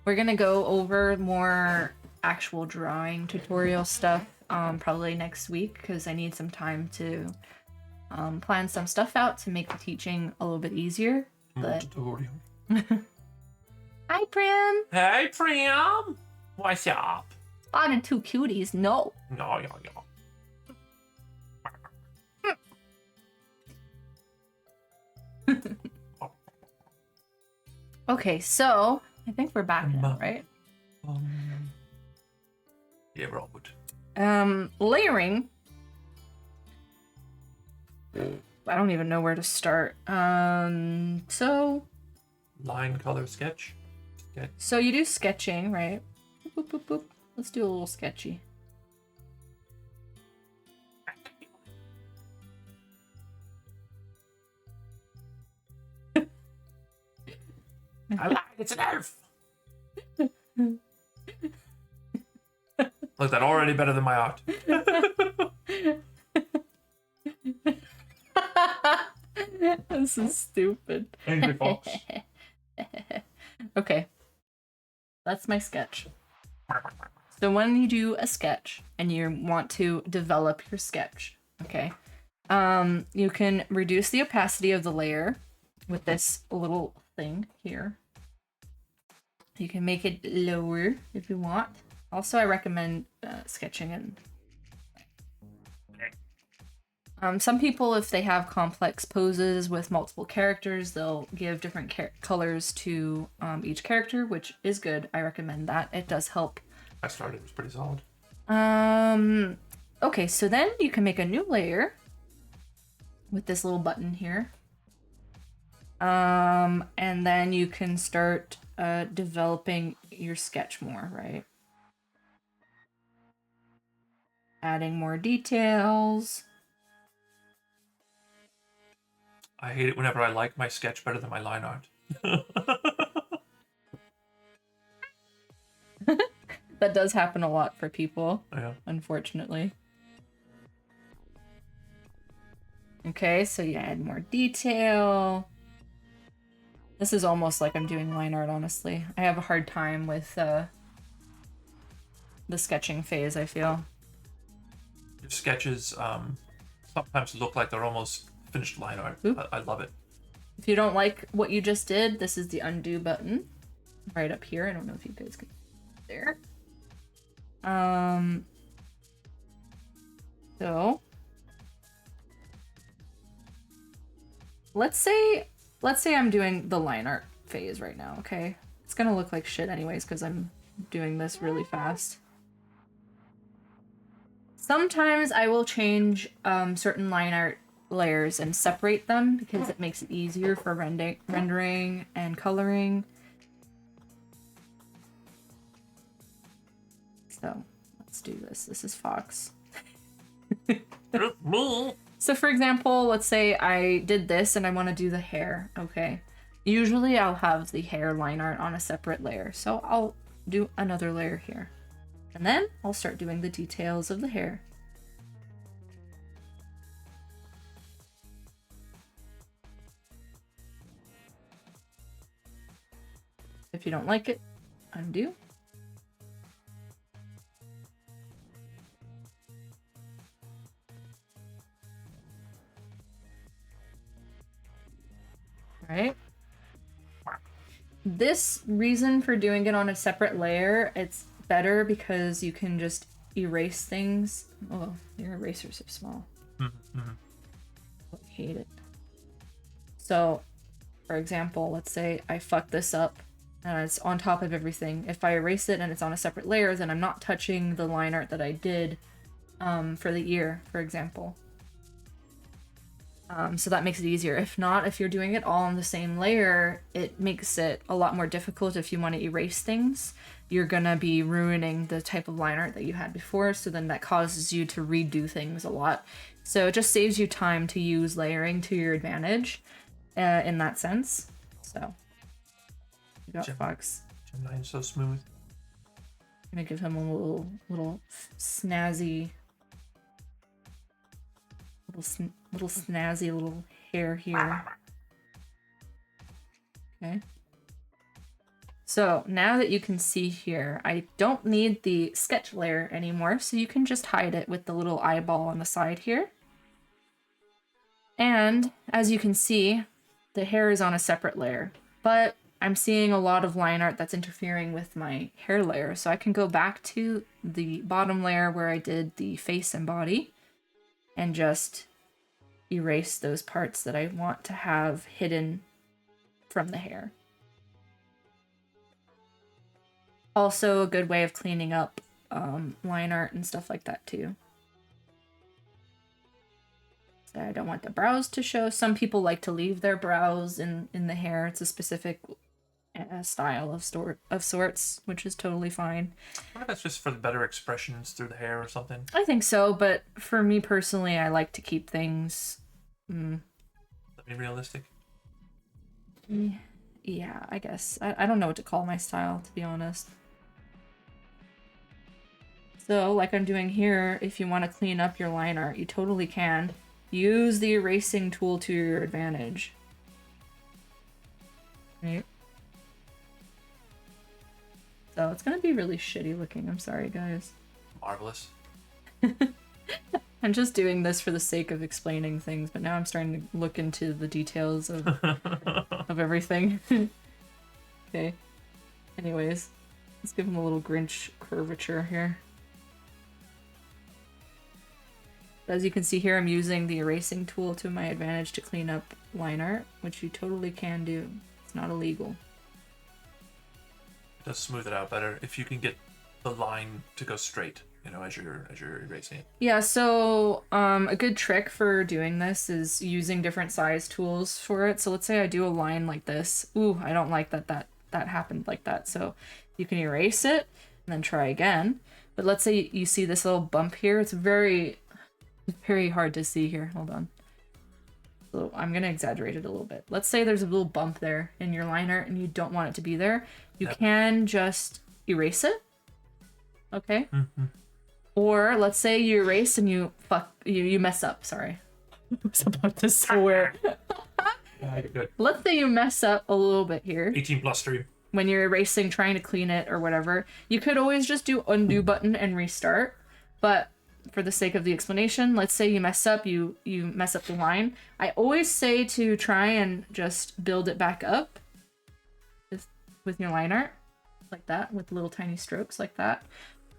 We're gonna go over more actual drawing tutorial stuff probably next week, because I need some time to plan some stuff out to make the teaching a little bit easier. But Tutorial. Hi, Prim! Hey, Priam! What's up? Spotted two cuties. No. No, no, no. Okay, so I think we're back now, right? Yeah, we're all good. Layering. I don't even know where to start. So Line color sketch. So you do sketching, right? Boop, boop, boop. Let's do a little sketchy. I like it's an elf. Look, that already better than my art. This is stupid. Angry fox. Okay. That's my sketch. So when you do a sketch and you want to develop your sketch, okay, you can reduce the opacity of the layer with this little thing here. You can make it lower if you want. Also, I recommend sketching in. Some people, if they have complex poses with multiple characters, they'll give different colors to each character, which is good. I recommend that. It does help. I started, it was pretty solid. Okay, so then you can make a new layer with this little button here. And then you can start developing your sketch more, right? Adding more details. I hate it whenever I like my sketch better than my line art. That does happen a lot for people, Yeah. unfortunately. Okay, so you add more detail. This is almost like I'm doing line art, honestly. I have a hard time with the sketching phase, I feel. Your sketches sometimes look like they're almost finished line art. I love it. If you don't like what you just did, this is the undo button right up here. I don't know if you guys can see there. So let's say I'm doing the line art phase right now, okay? It's gonna look like shit anyways because I'm doing this really fast. Sometimes I will change certain line art layers and separate them because it makes it easier for rendering and coloring. So let's do this. This is Fox. So for example, let's say I did this and I want to do the hair, okay? Usually I'll have the hair line art on a separate layer. So I'll do another layer here. And then I'll start doing the details of the hair. If you don't like it, undo. Right? This reason for doing it on a separate layer, it's better because you can just erase things. Oh, your erasers are small. Mm-hmm. I hate it. So, for example, let's say I fuck this up and it's on top of everything. If I erase it and it's on a separate layer, then I'm not touching the line art that I did for the ear, for example. So that makes it easier. If not, if you're doing it all on the same layer, it makes it a lot more difficult if you want to erase things. You're gonna be ruining the type of line art that you had before, so then that causes you to redo things a lot. So it just saves you time to use layering to your advantage in that sense. So, you got Fox. Gemini's so smooth. I'm gonna give him a little snazzy... Little snazzy little hair here. Okay. So now that you can see here, I don't need the sketch layer anymore, so you can just hide it with the little eyeball on the side here. And as you can see, the hair is on a separate layer. But I'm seeing a lot of line art that's interfering with my hair layer. So I can go back to the bottom layer where I did the face and body and just erase those parts that I want to have hidden from the hair. Also a good way of cleaning up line art and stuff like that too. So I don't want the brows to show. Some people like to leave their brows in the hair. It's a specific style of sorts, which is totally fine. I wonder if that's just for the better expressions through the hair or something. I think so, but for me personally, I like to keep things. Let me realistic. Yeah, I guess. I don't know what to call my style, to be honest. So, like I'm doing here, if you want to clean up your line art, you totally can. Use the erasing tool to your advantage. Right? So, it's gonna be really shitty looking. I'm sorry, guys. Marvelous. I'm just doing this for the sake of explaining things, but now I'm starting to look into the details of everything. Okay. Anyways, let's give him a little Grinch curvature here. As you can see here, I'm using the erasing tool to my advantage to clean up line art, which you totally can do. It's not illegal. It does smooth it out better if you can get the line to go straight, you know, as you're erasing it. Yeah, so a good trick for doing this is using different size tools for it. So let's say I do a line like this. Ooh, I don't like that happened like that. So you can erase it and then try again. But let's say you see this little bump here. It's very hard to see here. Hold on. So I'm going to exaggerate it a little bit. Let's say there's a little bump there in your line art and you don't want it to be there. You can just erase it. Okay? Mm-hmm. Or let's say you erase and you mess up. Sorry. I was about to swear. Good. Let's say you mess up a little bit here. 18 plus 3. When you're erasing, trying to clean it or whatever. You could always just do undo button and restart. But for the sake of the explanation, let's say you mess up, you mess up the line. I always say to try and just build it back up with your line art. Like that, with little tiny strokes like that.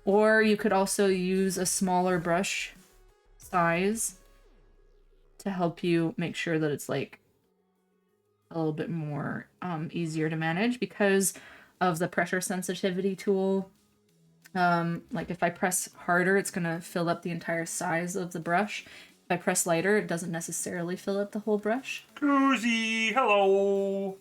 Or you could also use a smaller brush size to help you make sure that it's like a little bit more easier to manage because of the pressure sensitivity tool. Like if I press harder, it's gonna fill up the entire size of the brush. If I press lighter, it doesn't necessarily fill up the whole brush. Koozie, hello.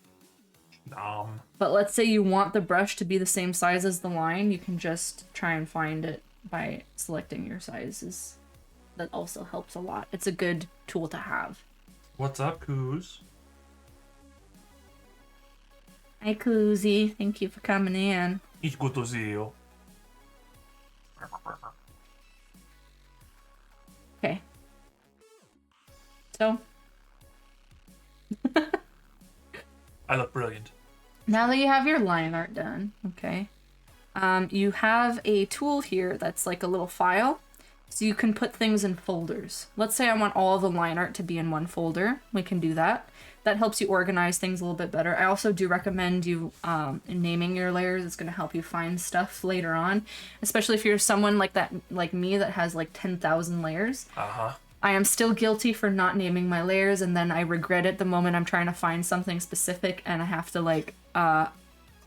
But let's say you want the brush to be the same size as the line, you can just try and find it by selecting your sizes. That also helps a lot. It's a good tool to have. What's up, Coos? Hi, Koozie. Thank you for coming in. It's good to see you. Okay. So. I look brilliant. Now that you have your line art done, okay, you have a tool here that's like a little file, so you can put things in folders. Let's say I want all the line art to be in one folder. We can do that. That helps you organize things a little bit better. I also do recommend you naming your layers. It's going to help you find stuff later on, especially if you're someone like me that has like 10,000 layers. Uh-huh. I am still guilty for not naming my layers, and then I regret it the moment I'm trying to find something specific and I have to like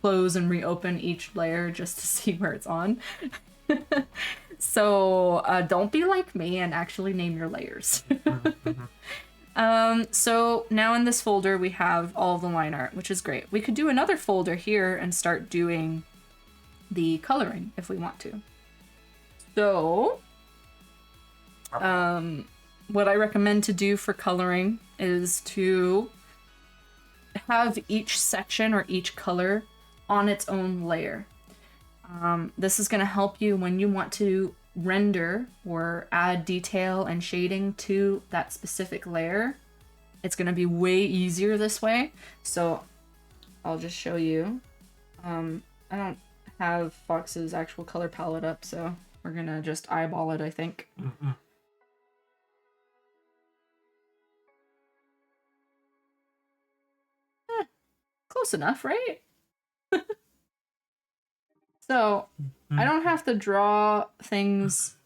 close and reopen each layer just to see where it's on. So don't be like me and actually name your layers. So now in this folder we have all the line art, which is great. We could do another folder here and start doing the coloring if we want to. So what I recommend to do for coloring is to have each section or each color on its own layer. This is going to help you when you want to render or add detail and shading to that specific layer. It's going to be way easier this way. So I'll just show you. I don't have Fox's actual color palette up, so we're going to just eyeball it, I think. Mm-hmm. Close enough, right? So I don't have to draw things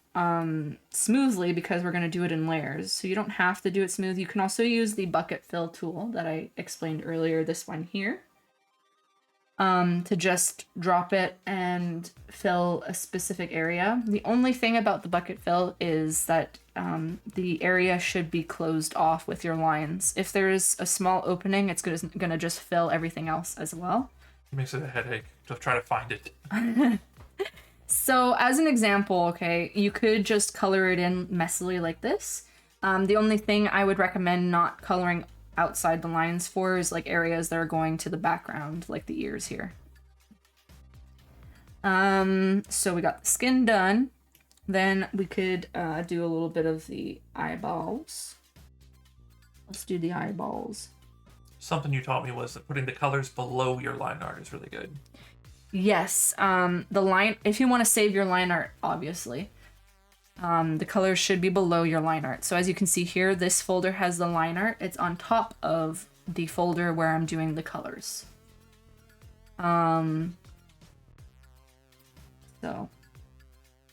smoothly because we're going to do it in layers. So you don't have to do it smooth. You can also use the bucket fill tool that I explained earlier, this one here, to just drop it and fill a specific area. The only thing about the bucket fill is that the area should be closed off with your lines. If there's a small opening, it's going to just fill everything else as well. It makes it a headache to try to find it. So as an example, okay, you could just color it in messily like this. The only thing I would recommend not coloring outside the lines for is like areas that are going to the background, like the ears here. So we got the skin done. Then we could do a little bit of the eyeballs. Let's do the eyeballs. Something you taught me was that putting the colors below your line art is really good. Yes, the line, if you want to save your line art, obviously, the colors should be below your line art. So as you can see here, this folder has the line art. It's on top of the folder where I'm doing the colors. So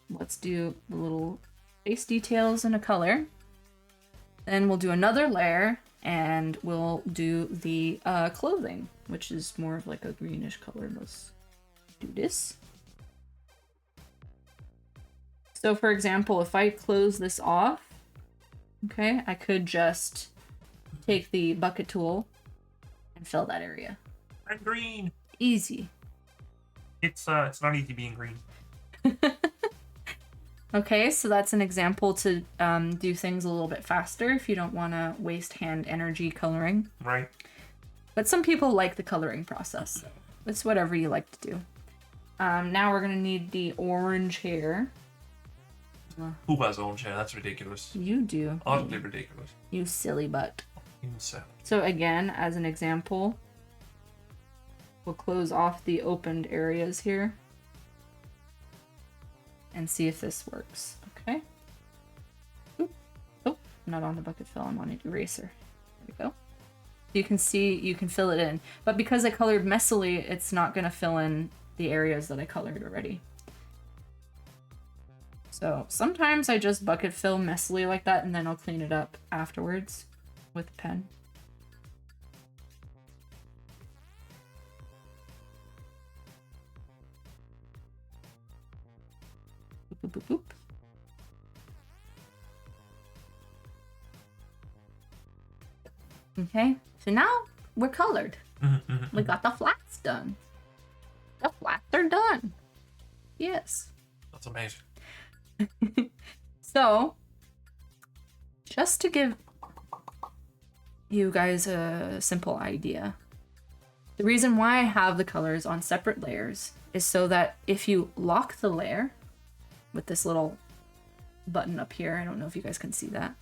let's do the little face details in a color. Then we'll do another layer and we'll do the clothing, which is more of like a greenish color. Let's do this. So for example, if I close this off, okay, I could just take the bucket tool and fill that area. I'm green. Easy. It's not easy being green. Okay, so that's an example to do things a little bit faster if you don't want to waste hand energy coloring. Right. But some people like the coloring process. It's whatever you like to do. Now we're going to need the orange hair. Who has orange hair? That's ridiculous. You do. Utterly ridiculous. You silly butt. Insane. So again, as an example, we'll close off the opened areas here and see if this works. Okay. Oop. Oh, not on the bucket fill. I'm on an eraser. There we go. You can see, you can fill it in. But because I colored messily, it's not going to fill in the areas that I colored already. So sometimes I just bucket fill messily like that and then I'll clean it up afterwards with a pen. Boop, boop, boop. Okay, so now we're colored. We got the flats done. The flats are done. Yes. That's amazing. So, just to give you guys a simple idea, the reason why I have the colors on separate layers is so that if you lock the layer with this little button up here, I don't know if you guys can see that.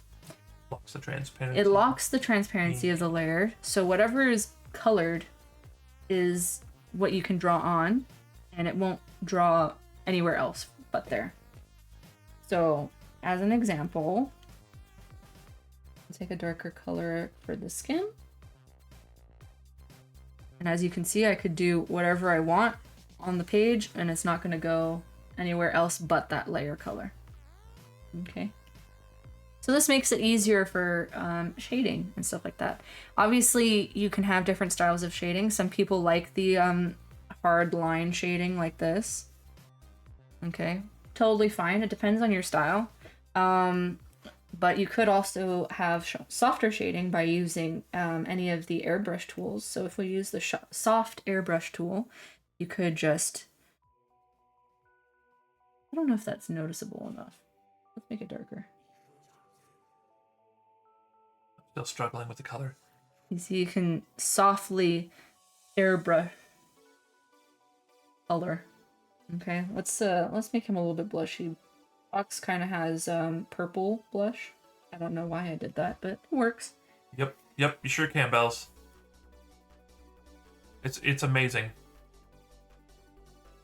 Locks the transparency. It locks the transparency of the layer, so whatever is colored is what you can draw on, and it won't draw anywhere else but there. So, as an example, I'll take a darker color for the skin. And as you can see, I could do whatever I want on the page, and it's not going to go anywhere else but that layer color. Okay. So this makes it easier for shading and stuff like that. Obviously, you can have different styles of shading. Some people like the hard line shading like this. Okay. Totally fine. It depends on your style. But you could also have softer shading by using any of the airbrush tools. So if we use the soft airbrush tool, you could just... I don't know if that's noticeable enough. Let's make it darker. Still struggling with the color. You see, you can softly airbrush color. Okay, let's make him a little bit blushy. Fox kind of has purple blush. I don't know why I did that, but it works. Yep, you sure can, Bells. It's amazing.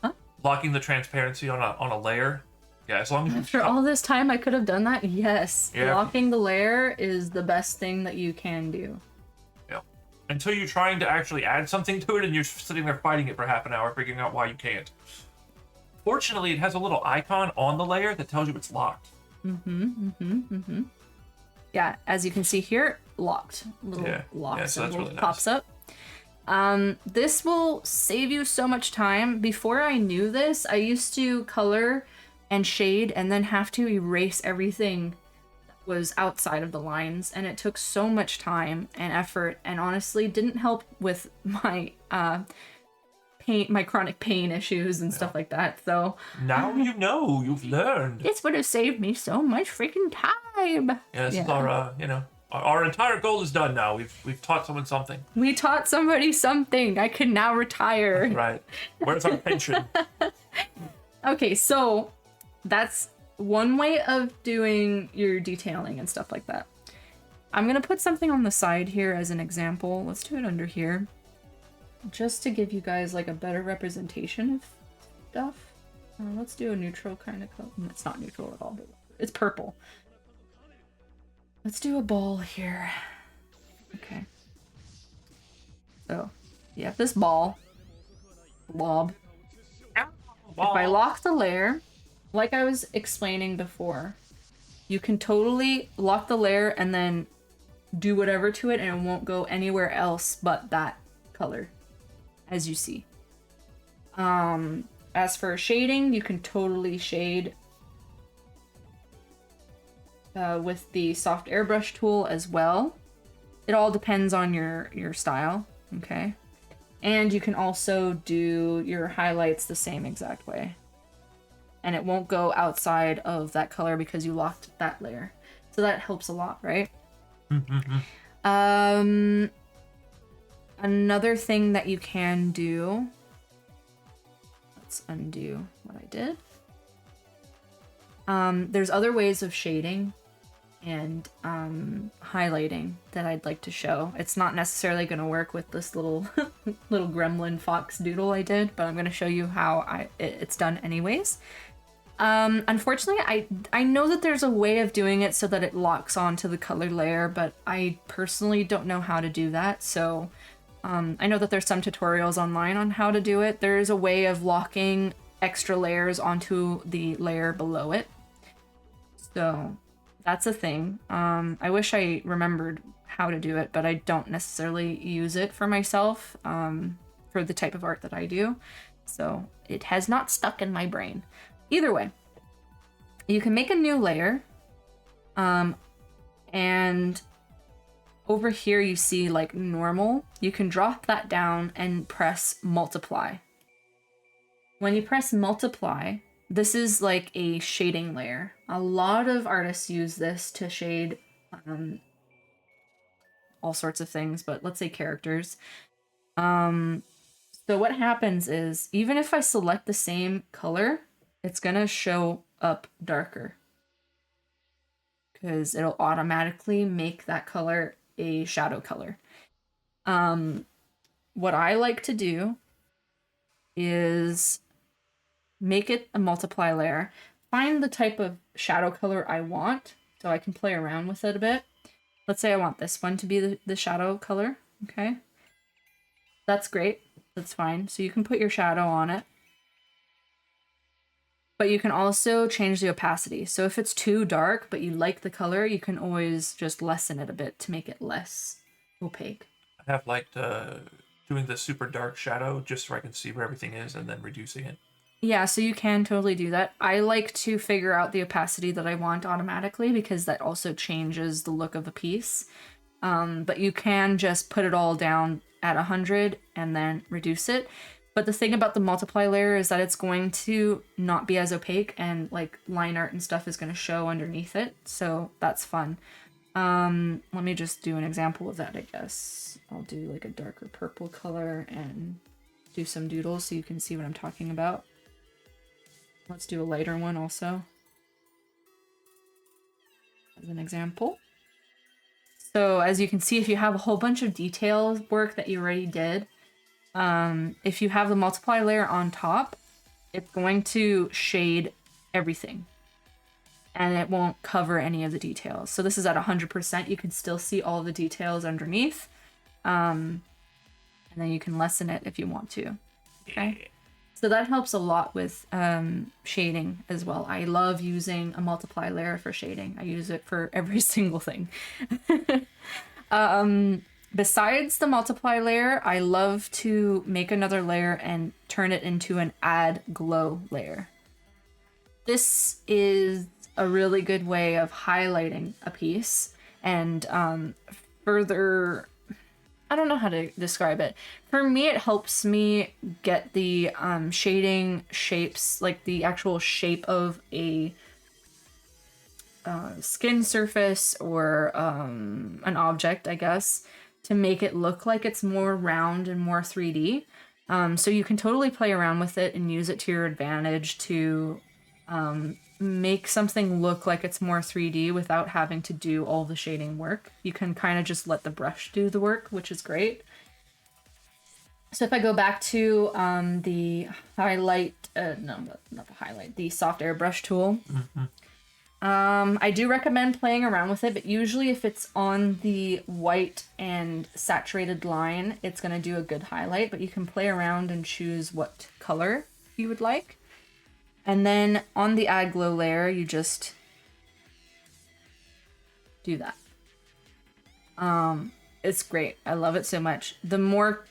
Huh? Locking the transparency on a layer. Yeah, as long as After all this time, I could have done that. Yes, yeah. Locking the layer is the best thing that you can do. Yep. until you're trying to actually add something to it and you're sitting there fighting it for half an hour, figuring out why you can't. Fortunately, it has a little icon on the layer that tells you it's locked. Yeah, as you can see here, locked. Little lock so that's symbol really nice. pops up. This will save you so much time. Before I knew this, I used to color and shade and then have to erase everything that was outside of the lines, and it took so much time and effort, and honestly didn't help with my my chronic pain issues and stuff like that. So now you know, you've learned. this would have saved me so much freaking time. Yeah, this is our our entire goal is done now. We've taught someone something. We taught somebody something. I can now retire. Right. Where's our pension? Okay, so that's one way of doing your detailing and stuff like that. I'm gonna put something on the side here as an example. Let's do it under here, just to give you guys like a better representation of stuff. Let's do a neutral kind of color. It's not neutral at all, but it's purple. Let's do a ball here. Okay. So, you have this ball. Blob. If I lock the layer, like I was explaining before, you can totally lock the layer and then do whatever to it and it won't go anywhere else but that color, as you see. As for shading, you can totally shade with the soft airbrush tool as well. It all depends on your style, okay? And you can also do your highlights the same exact way. And it won't go outside of that color because you locked that layer. So that helps a lot, right? Another thing that you can do, let's undo what I did. There's other ways of shading and highlighting that I'd like to show. It's not necessarily going to work with this little little gremlin fox doodle I did, but I'm going to show you how it's done anyways. Unfortunately, I know that there's a way of doing it so that it locks onto the color layer, but I personally don't know how to do that. So I know that there's some tutorials online on how to do it. There is a way of locking extra layers onto the layer below it. So that's a thing. I wish I remembered how to do it, but I don't necessarily use it for myself for the type of art that I do. So it has not stuck in my brain. Either way, you can make a new layer. And over here you see like normal. You can drop that down and press multiply. When you press multiply, this is like a shading layer. A lot of artists use this to shade all sorts of things, but let's say characters. So what happens is, even if I select the same color, it's gonna show up darker because it'll automatically make that color a shadow color. What I like to do is make it a multiply layer, find the type of shadow color I want so I can play around with it a bit. Let's say I want this one to be the shadow color, okay? That's great, that's fine. So you can put your shadow on it. But you can also change the opacity. So if it's too dark, but you like the color, you can always just lessen it a bit to make it less opaque. I have liked doing the super dark shadow just so I can see where everything is and then reducing it. Yeah, so you can totally do that. I like to figure out the opacity that I want automatically because that also changes the look of a piece. But you can just put it all down at 100 and then reduce it. But the thing about the multiply layer is that it's going to not be as opaque and like line art and stuff is going to show underneath it. So that's fun. Let me just do an example of that, I guess. I'll do like a darker purple color and do some doodles so you can see what I'm talking about. Let's do a lighter one also as an example. So as you can see, if you have a whole bunch of detail work that you already did, if you have the multiply layer on top, it's going to shade everything and it won't cover any of the details. So this is at 100%. You can still see all the details underneath. And And then you can lessen it if you want to. Okay. Yeah. So that helps a lot with shading as well. I love using a multiply layer for shading. I use it for every single thing. Besides the multiply layer, I love to make another layer and turn it into an add glow layer. This is a really good way of highlighting a piece and further, I don't know how to describe it. For me, it helps me get the shading shapes, like the actual shape of a skin surface or an object, I guess, to make it look like it's more round and more 3D. So you can totally play around with it and use it to your advantage to make something look like it's more 3D without having to do all the shading work. You can kind of just let the brush do the work, which is great. So if I go back to the highlight, no, not the highlight, the soft airbrush tool. I do recommend playing around with it, but usually if it's on the white and saturated line, it's going to do a good highlight, but you can play around and choose what color you would like. And then on the add glow layer, you just do that. It's great. I love it so much. The more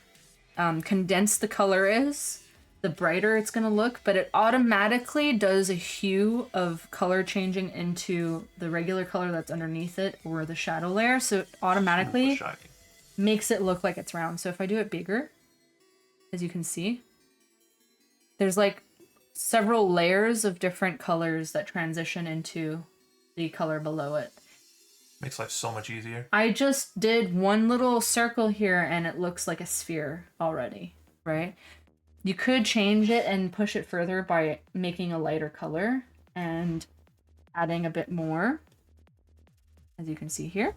condensed the color is, the brighter it's going to look, but it automatically does a hue of color changing into the regular color that's underneath it or the shadow layer. So it automatically makes it look like it's round. So if I do it bigger, as you can see, there's like several layers of different colors that transition into the color below it. Makes life so much easier. I just did one little circle here and it looks like a sphere already, right? You could change it and push it further by making a lighter color and adding a bit more, as you can see here.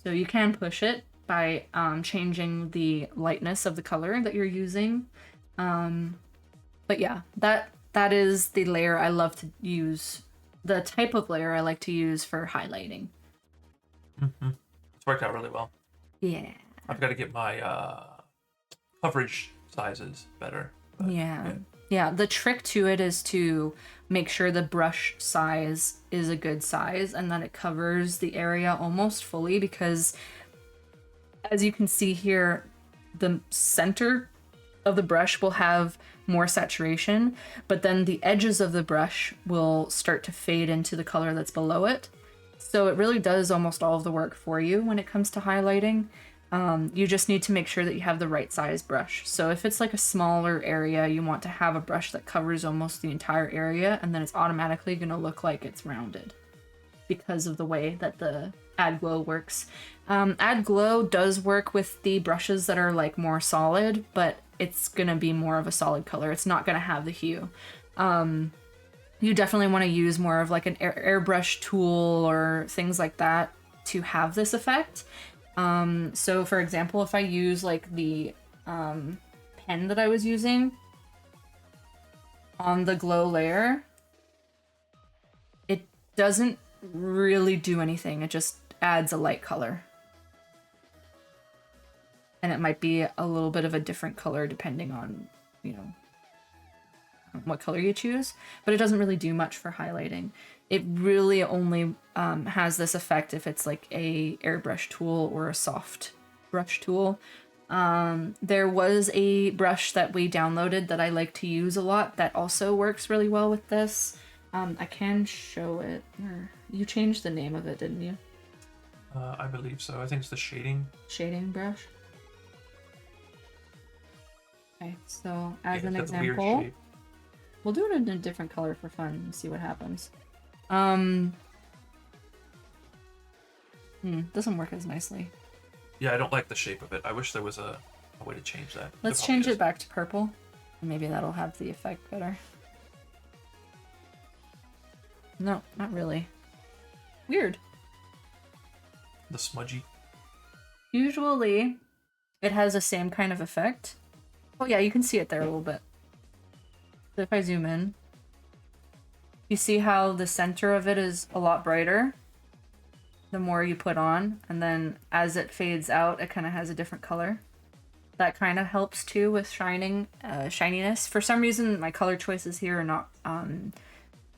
So you can push it by changing the lightness of the color that you're using. But yeah, that is the layer I love to use, the type of layer I like to use for highlighting. It's worked out really well. Yeah. I've got to get my coverage sizes better. Yeah, the trick to it is to make sure the brush size is a good size and that it covers the area almost fully, because as you can see here, the center of the brush will have more saturation, but then the edges of the brush will start to fade into the color that's below it. So it really does almost all of the work for you when it comes to highlighting. You just need to make sure that you have the right size brush. So if it's like a smaller area, you want to have a brush that covers almost the entire area, and then it's automatically going to look like it's rounded because of the way that the Add Glow works. Add Glow does work with the brushes that are like more solid, but it's going to be more of a solid color. It's not going to have the hue. You definitely want to use more of like an airbrush tool or things like that to have this effect. So for example, if I use like the pen that I was using on the glow layer, it doesn't really do anything. It just adds a light color. And it might be a little bit of a different color depending on, you know, what color you choose, but it doesn't really do much for highlighting. It really only has this effect if it's like a airbrush tool or a soft brush tool. There was a brush that we downloaded that I like to use a lot that also works really well with this. I can show it. You changed the name of it, didn't you? I believe so. I think it's the shading brush. Okay, so as an it's got the weird example, shape. we'll do it in a different color for fun and see what happens. Doesn't work as nicely. Yeah, I don't like the shape of it. I wish there was a way to change that. Let's change it back to purple. Maybe that'll have the effect better. No, not really. Weird. The smudgy. Usually, it has the same kind of effect. Oh yeah, you can see it there a little bit. So if I zoom in, you see how the center of it is a lot brighter the more you put on, and then as it fades out, it kind of has a different color. that kind of helps too with shininess. For some reason, my color choices here are not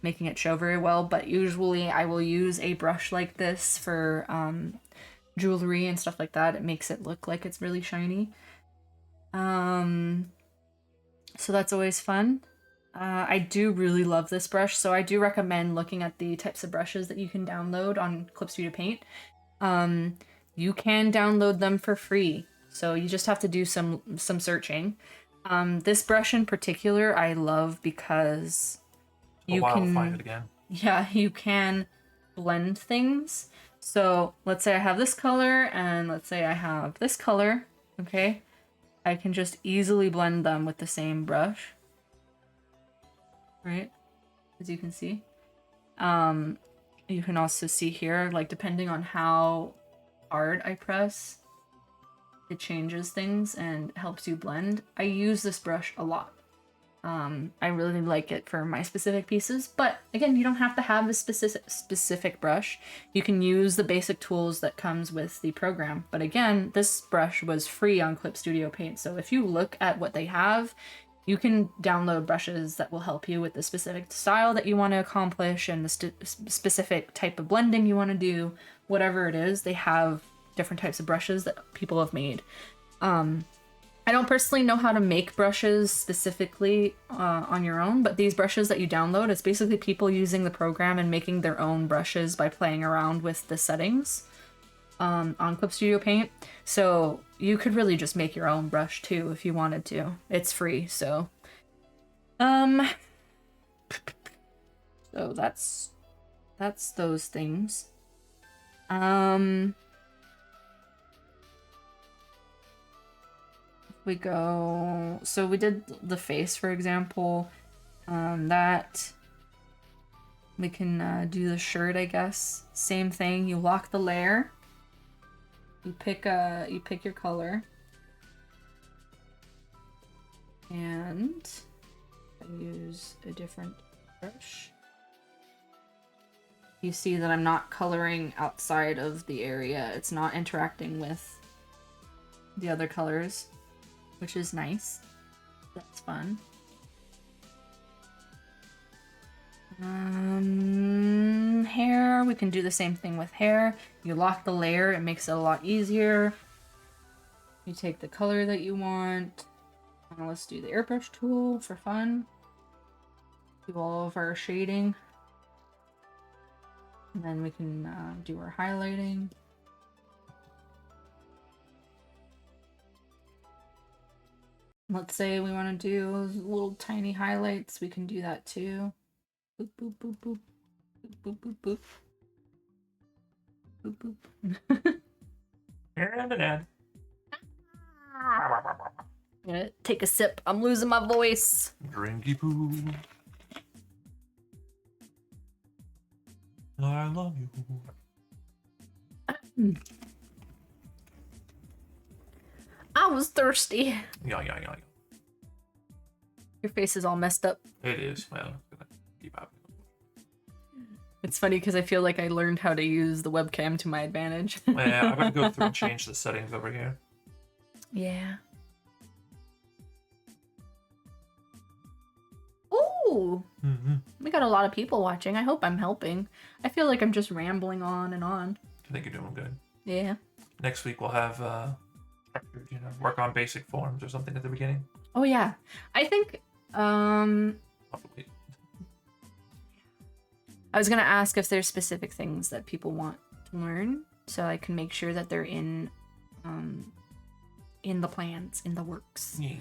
making it show very well, but usually I will use a brush like this for jewelry and stuff like that. It makes it look like it's really shiny. So that's always fun. I do really love this brush, so I do recommend looking at the types of brushes that you can download on Clip Studio Paint. You can download them for free, so you just have to do some searching. This brush in particular I love because you can find it again. Yeah, you can blend things. So let's say I have this color and let's say I have this color, okay? I can just easily blend them with the same brush. Right? As you can see. You can also see here, like depending on how hard I press, it changes things and helps you blend. I use this brush a lot. I really like it for my specific pieces, but again, you don't have to have a specific brush. You can use the basic tools that comes with the program. But again, this brush was free on Clip Studio Paint, so if you look at what they have, you can download brushes that will help you with the specific style that you want to accomplish and the specific type of blending you want to do. Whatever it is, they have different types of brushes that people have made. I don't personally know how to make brushes specifically on your own, but these brushes that you download, it's basically people using the program and making their own brushes by playing around with the settings on Clip Studio Paint. So you could really just make your own brush too if you wanted to. It's free, so. So that's those things. We go, so we did the face, for example. That we can do the shirt, I guess. Same thing. You lock the layer. You pick your color, and I use a different brush. You see that I'm not coloring outside of the area. It's not interacting with the other colors, which is nice. That's fun. Hair, we can do the same thing with hair. You lock the layer, it makes it a lot easier. You take the color that you want. Let's do the airbrush tool for fun. Do all of our shading. And then we can do our highlighting. Let's say we want to do little tiny highlights, we can do that too. Boop, boop, boop, boop. Boop, boop, boop, boop. Boop, boop. And an ad. I'm gonna take a sip. I'm losing my voice. Drinky poo. I love you. I was thirsty. Yeah. Your face is all messed up. It is. Well, I'm gonna keep up. It's funny because I feel like I learned how to use the webcam to my advantage. Yeah, I'm gonna go through and change the settings over here. Yeah. Ooh. We got a lot of people watching. I hope I'm helping. I feel like I'm just rambling on and on. I think you're doing good. Yeah. Next week we'll have work on basic forms or something at the beginning. Oh yeah. I think Probably. I was gonna ask if there's specific things that people want to learn, so I can make sure that they're in the plans, in the works. Yeah.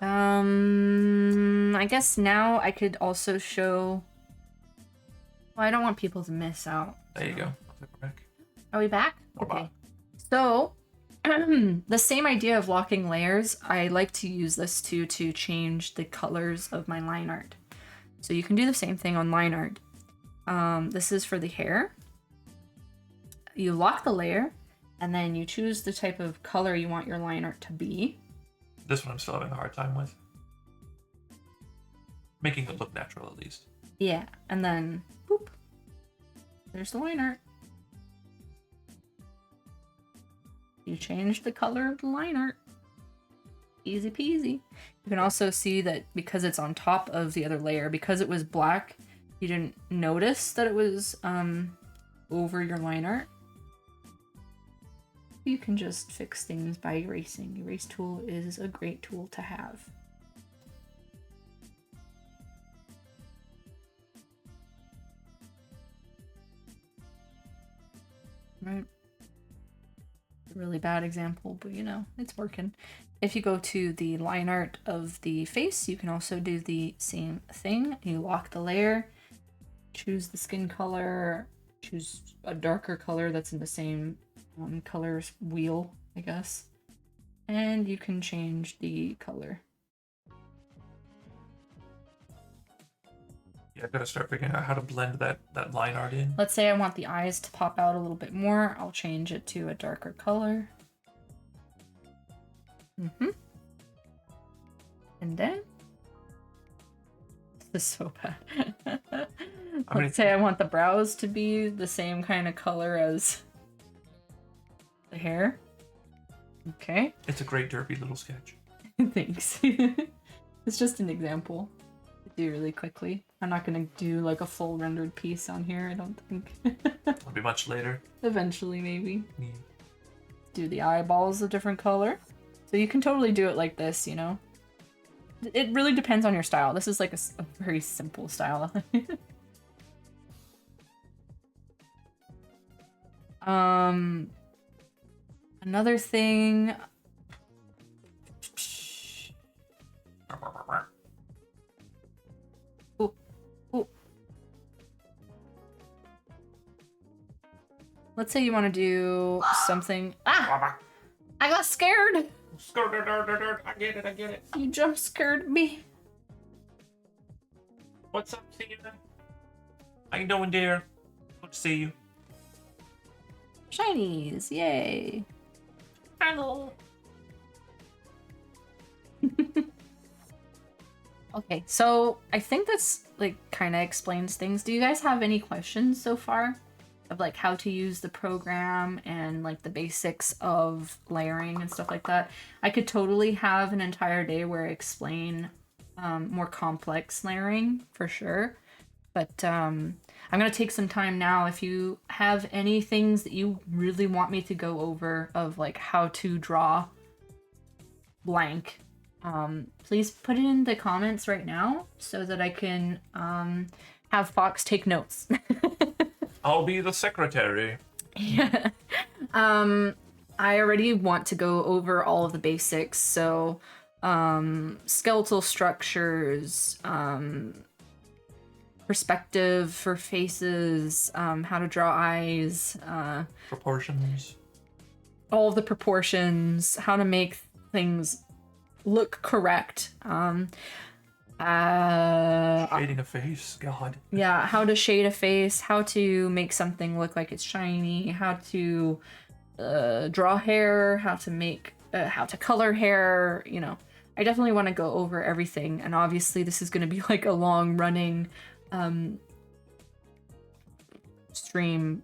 I guess now I could also show. Well, I don't want people to miss out. There you go. I think we're back. Are we back? We're back. So, the same idea of locking layers, I like to use this to change the colors of my line art. So you can do the same thing on line art. This is for the hair. You lock the layer, and then you choose the type of color you want your line art to be. This one I'm still having a hard time with. Making it look natural, at least. Yeah, and then, boop, there's the line art. you change the color of the line art. Easy peasy. You can also see that because it's on top of the other layer, because it was black, you didn't notice that it was over your line art. You can just fix things by erasing. Erase tool is a great tool to have. Right. A really bad example, but you know, it's working. If you go to the line art of the face, you can also do the same thing. You lock the layer, choose the skin color, choose a darker color that's in the same colors wheel, I guess. And you can change the color. Yeah, I've got to start figuring out how to blend that line art in. Let's say I want the eyes to pop out a little bit more. I'll change it to a darker color. And then... This is so bad. Let's say I want the brows to be the same kind of color as the hair. Okay. It's a great derpy little sketch. Thanks. It's just an example to do really quickly. I'm not gonna do like a full rendered piece on here, I don't think. It'll be much later. Eventually, maybe. Yeah. Do the eyeballs a different color. So you can totally do it like this, you know? It really depends on your style. This is like a very simple style. Another thing. Ooh, ooh. Let's say you want to do something. Ah! I got scared! I get it. You jump scared me. What's up, Tina? How you doing, dear? Good to see you. Shinies, yay. Hello. Okay, so I think that's like kind of explains things. Do you guys have any questions so far of like how to use the program and like the basics of layering and stuff like that? I could totally have an entire day where I explain more complex layering for sure. But I'm going to take some time now. If you have any things that you really want me to go over of like how to draw blank, please put it in the comments right now so that I can have Fox take notes. I'll be the secretary. Yeah. I already want to go over all of the basics. So skeletal structures, perspective for faces, how to draw eyes, Proportions. all of the proportions, how to make things look correct. Shading a face, God. Yeah, how to shade a face, how to make something look like it's shiny, how to draw hair, how to color hair, you know. I definitely want to go over everything, and obviously this is going to be like a long running stream.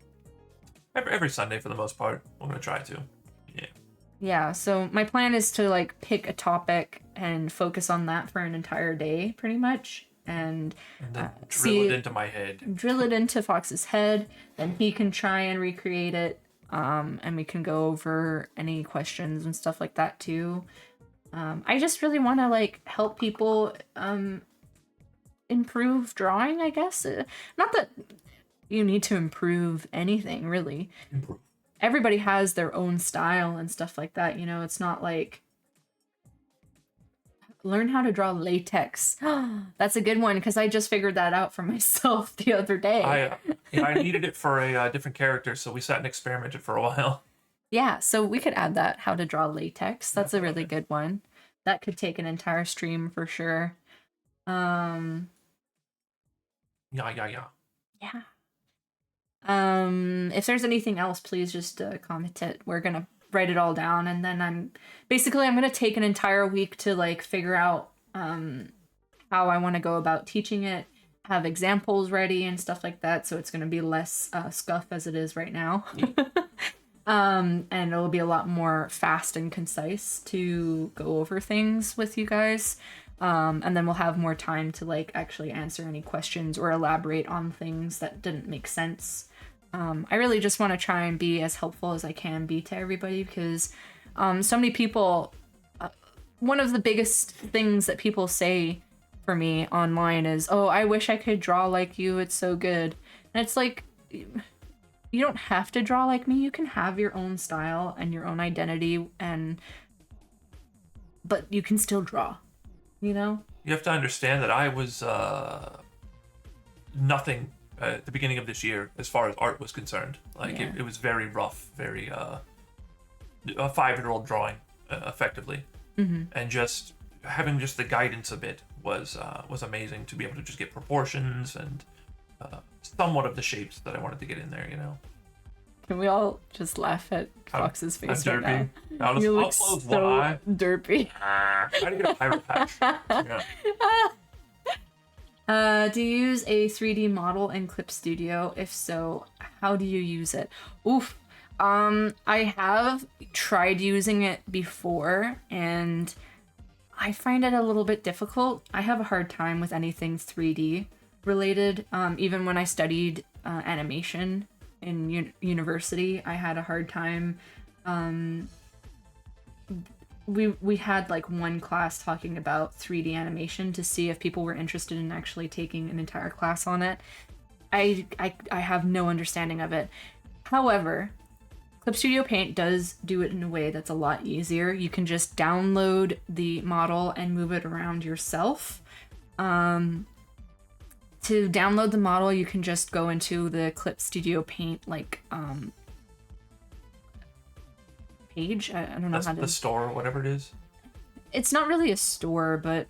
Every Sunday for the most part. I'm gonna try to. Yeah, so my plan is to like pick a topic and focus on that for an entire day, pretty much, and then drill it into my head. Drill it into Fox's head, then he can try and recreate it, and we can go over any questions and stuff like that too. I just really want to like help people improve drawing, I guess. Not that you need to improve anything, really. Improve. Everybody has their own style and stuff like that, you know. It's not like learn how to draw latex. That's a good one because I just figured that out for myself the other day. I needed it for a different character, so we sat and experimented for a while. Yeah, so we could add that, how to draw latex. That's a really good one. That could take an entire stream for sure. Yeah. Yeah. If there's anything else, please just comment it. We're gonna write it all down, and then I'm gonna take an entire week to like figure out how I want to go about teaching it, have examples ready and stuff like that, so it's gonna be less scuff as it is right now. And it'll be a lot more fast and concise to go over things with you guys. And then we'll have more time to like actually answer any questions or elaborate on things that didn't make sense. I really just want to try and be as helpful as I can be to everybody because so many people, one of the biggest things that people say for me online is, oh, I wish I could draw like you. It's so good. And it's like, you don't have to draw like me. You can have your own style and your own identity, but you can still draw, you know? You have to understand that I was nothing at the beginning of this year as far as art was concerned. Like, Yeah. it was very rough, very a 5-year-old drawing, effectively. And just having just the guidance a bit was amazing to be able to just get proportions and somewhat of the shapes that I wanted to get in there, you know. Can we all just laugh at Fox's face I'm right derpy. now? I'll You look close one so eye. derpy. I had to get a pirate patch. Yeah. Do you use a 3D model in Clip Studio? If so, how do you use it? Oof. I have tried using it before, and I find it a little bit difficult. I have a hard time with anything 3D related. Even when I studied animation in university, I had a hard time. We had like one class talking about 3D animation to see if people were interested in actually taking an entire class on it. I have no understanding of it. However, Clip Studio Paint does do it in a way that's a lot easier. You can just download the model and move it around yourself. To download the model, you can just go into the Clip Studio Paint page. I don't know That's how to. the store or whatever it is. It's not really a store, but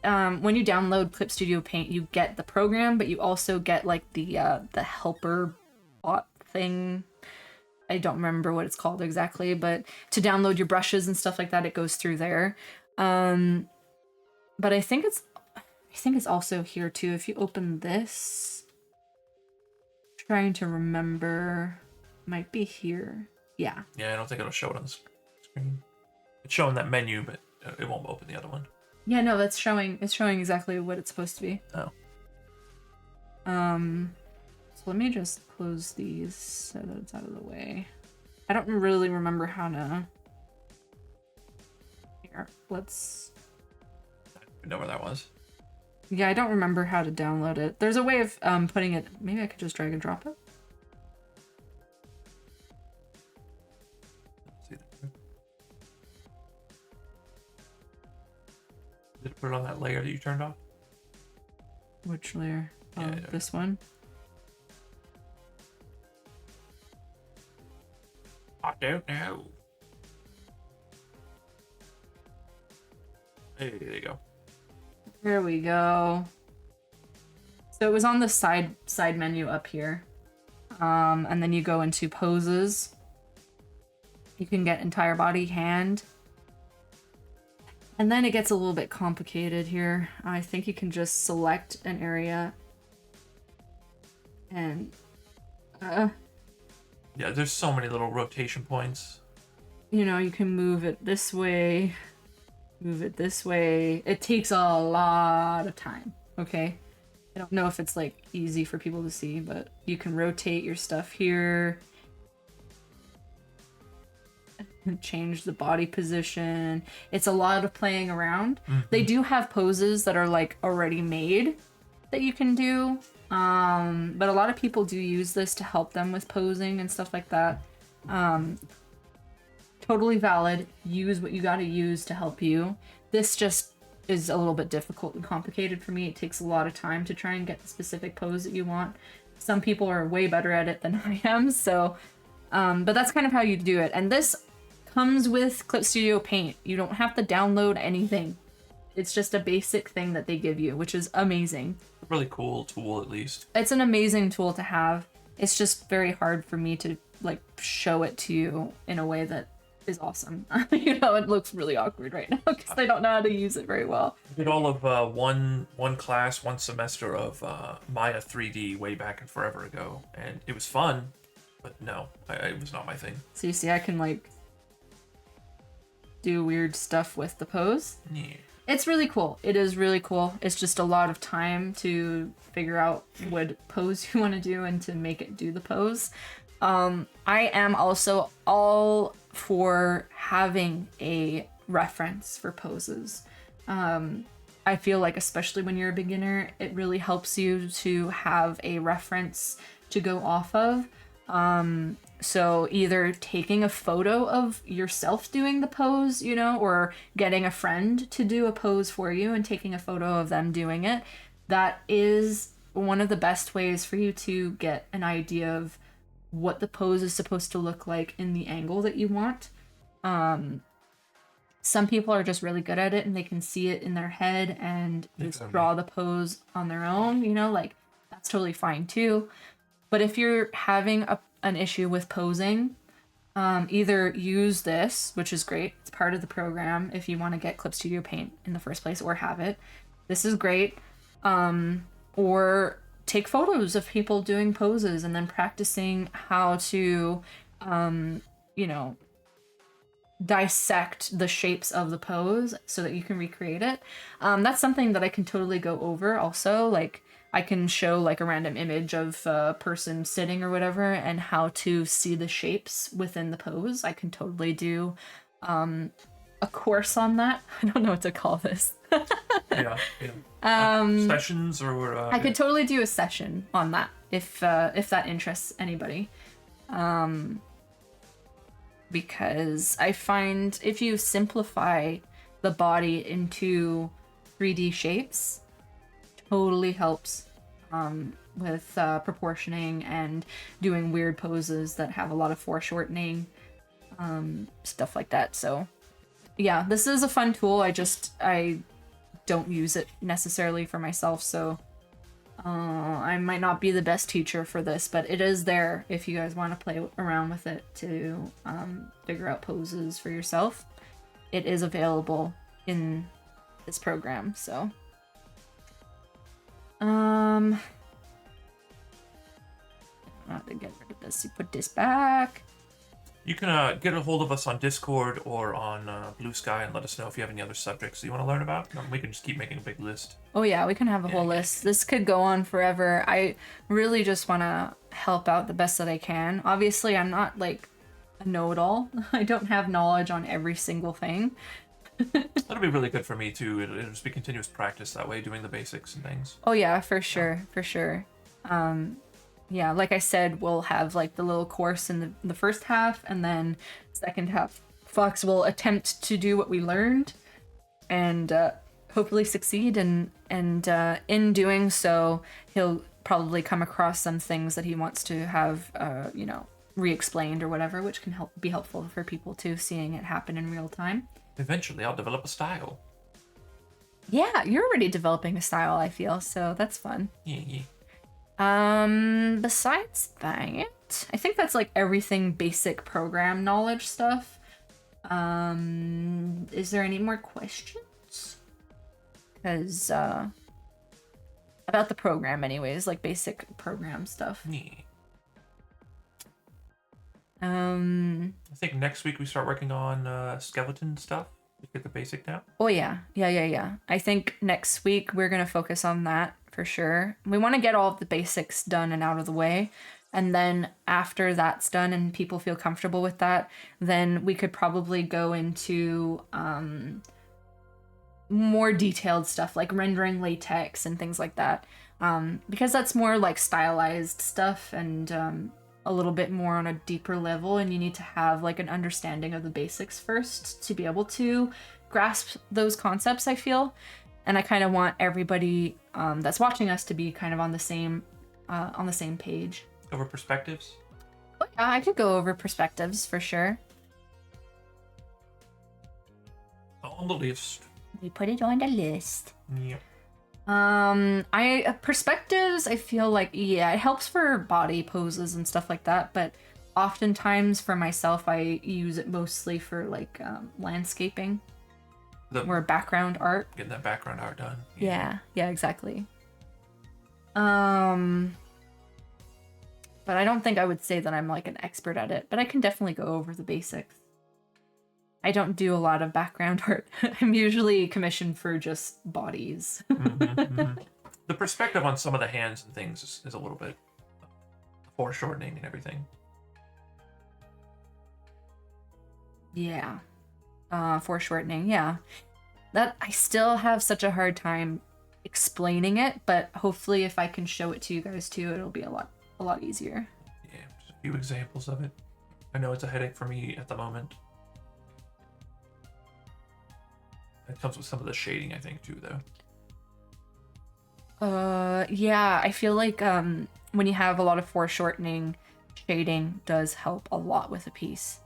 when you download Clip Studio Paint, you get the program, but you also get like the helper bot thing. I don't remember what it's called exactly, but to download your brushes and stuff like that, it goes through there. But I think it's also here too. If you open this, trying to remember, might be here. Yeah. Yeah, I don't think it'll show it on the screen. It's showing that menu, but it won't open the other one. Yeah, no, it's showing exactly what it's supposed to be. Oh. So let me just close these so that it's out of the way. I don't really remember how to. Here, let's. I don't even know where that was. Yeah, I don't remember how to download it. There's a way of putting it. Maybe I could just drag and drop it. Let's see that. Did it put it on that layer that you turned off? Which layer? Oh, Yeah, this one. I don't know. Hey, there you go. There we go. So it was on the side menu up here. And then you go into poses. You can get entire body, hand. And then it gets a little bit complicated here. I think you can just select an area. And Yeah, there's so many little rotation points. you know, you can move it this way, move it this way. It takes a lot of time, okay? I don't know if it's like easy for people to see, but you can rotate your stuff here. Change the body position. It's a lot of playing around. They do have poses that are like already made that you can do. But a lot of people do use this to help them with posing and stuff like that. Totally valid. Use what you gotta use to help you. This just is a little bit difficult and complicated for me. It takes a lot of time to try and get the specific pose that you want. Some people are way better at it than I am, so but that's kind of how you do it. And this comes with Clip Studio Paint. You don't have to download anything. It's just a basic thing that they give you, which is amazing. Really cool tool, at least. It's an amazing tool to have. It's just very hard for me to like show it to you in a way that is awesome. You know, it looks really awkward right now because I don't know how to use it very well. I did all of one class, one semester of Maya 3D way back and forever ago, and it was fun. but no, it was not my thing. So you see, I can like do weird stuff with the pose. Yeah. It's really cool. It is really cool. It's just a lot of time to figure out what pose you want to do and to make it do the pose. I am also all for having a reference for poses. I feel like, especially when you're a beginner, it really helps you to have a reference to go off of. So either taking a photo of yourself doing the pose, you know, or getting a friend to do a pose for you and taking a photo of them doing it. That is one of the best ways for you to get an idea of what the pose is supposed to look like in the angle that you want. Some people are just really good at it and they can see it in their head and just draw the pose on their own, you know, like that's totally fine too. But if you're having an issue with posing, either use this, which is great. It's part of the program if you want to get Clip Studio Paint in the first place or have it. This is great. Or take photos of people doing poses and then practicing how to, you know, dissect the shapes of the pose so that you can recreate it. That's something that I can totally go over also. Like, I can show like a random image of a person sitting or whatever and how to see the shapes within the pose. I can totally do a course on that. I don't know what to call this. Yeah. Sessions or I could totally do a session on that if that interests anybody. Because I find if you simplify the body into 3D shapes, totally helps with proportioning and doing weird poses that have a lot of foreshortening, stuff like that. So yeah, this is a fun tool. I don't use it necessarily for myself, so I might not be the best teacher for this, but it is there if you guys want to play around with it to figure out poses for yourself. It is available in this program, so I have to get rid of this. You put this back. You can get a hold of us on Discord or on Blue Sky and let us know if you have any other subjects you want to learn about. We can just keep making a big list. Oh yeah, we can have a whole list. This could go on forever. I really just want to help out the best that I can. Obviously, I'm not like a know-it-all. I don't have knowledge on every single thing. That'll be really good for me too. It'll just be continuous practice that way, doing the basics and things. Oh yeah, for sure, for sure. Yeah, like I said, we'll have like the little course in the first half, and then second half, Fox will attempt to do what we learned, and hopefully succeed. And in doing so, he'll probably come across some things that he wants to have, you know, re-explained or whatever, which can be helpful for people too, seeing it happen in real time. Eventually, I'll develop a style. Yeah, you're already developing a style, I feel, so that's fun. Yeah. Besides that, I think that's like everything basic program knowledge stuff. Is there any more questions? Because, about the program anyways, like basic program stuff. Yeah. I think next week we start working on skeleton stuff. We get the basic down. Oh yeah. I think next week we're gonna focus on that for sure. We want to get all of the basics done and out of the way, and then after that's done and people feel comfortable with that, then we could probably go into more detailed stuff like rendering latex and things like that, because that's more like stylized stuff and a little bit more on a deeper level, and you need to have like an understanding of the basics first to be able to grasp those concepts, I feel. And I kind of want everybody that's watching us to be kind of on the same page. Over perspectives? I could go over perspectives for sure. On the list. We put it on the list. Yep. Perspectives, I feel like, yeah, it helps for body poses and stuff like that, but oftentimes for myself, I use it mostly for like landscaping or background art. Getting that background art done. Yeah, exactly. But I don't think I would say that I'm like an expert at it, but I can definitely go over the basics. I don't do a lot of background art. I'm usually commissioned for just bodies. The perspective on some of the hands and things is a little bit foreshortening and everything. Yeah. Foreshortening, yeah. That I still have such a hard time explaining it, but hopefully if I can show it to you guys too, it'll be a lot easier. Yeah, just a few examples of it. I know it's a headache for me at the moment. It comes with some of the shading, I think, too, though. Yeah, I feel like when you have a lot of foreshortening, shading does help a lot with a piece.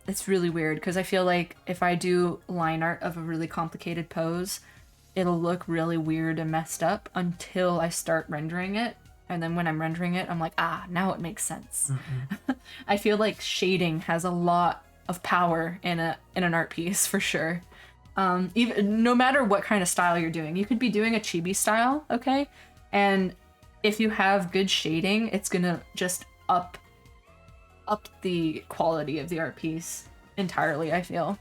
It's really weird because I feel like if I do line art of a really complicated pose, it'll look really weird and messed up until I start rendering it. And then when I'm rendering it, I'm like, now it makes sense. I feel like shading has a lot of power in an art piece for sure. Even no matter what kind of style you're doing, you could be doing a chibi style, okay? And if you have good shading, it's gonna just up the quality of the art piece entirely, I feel.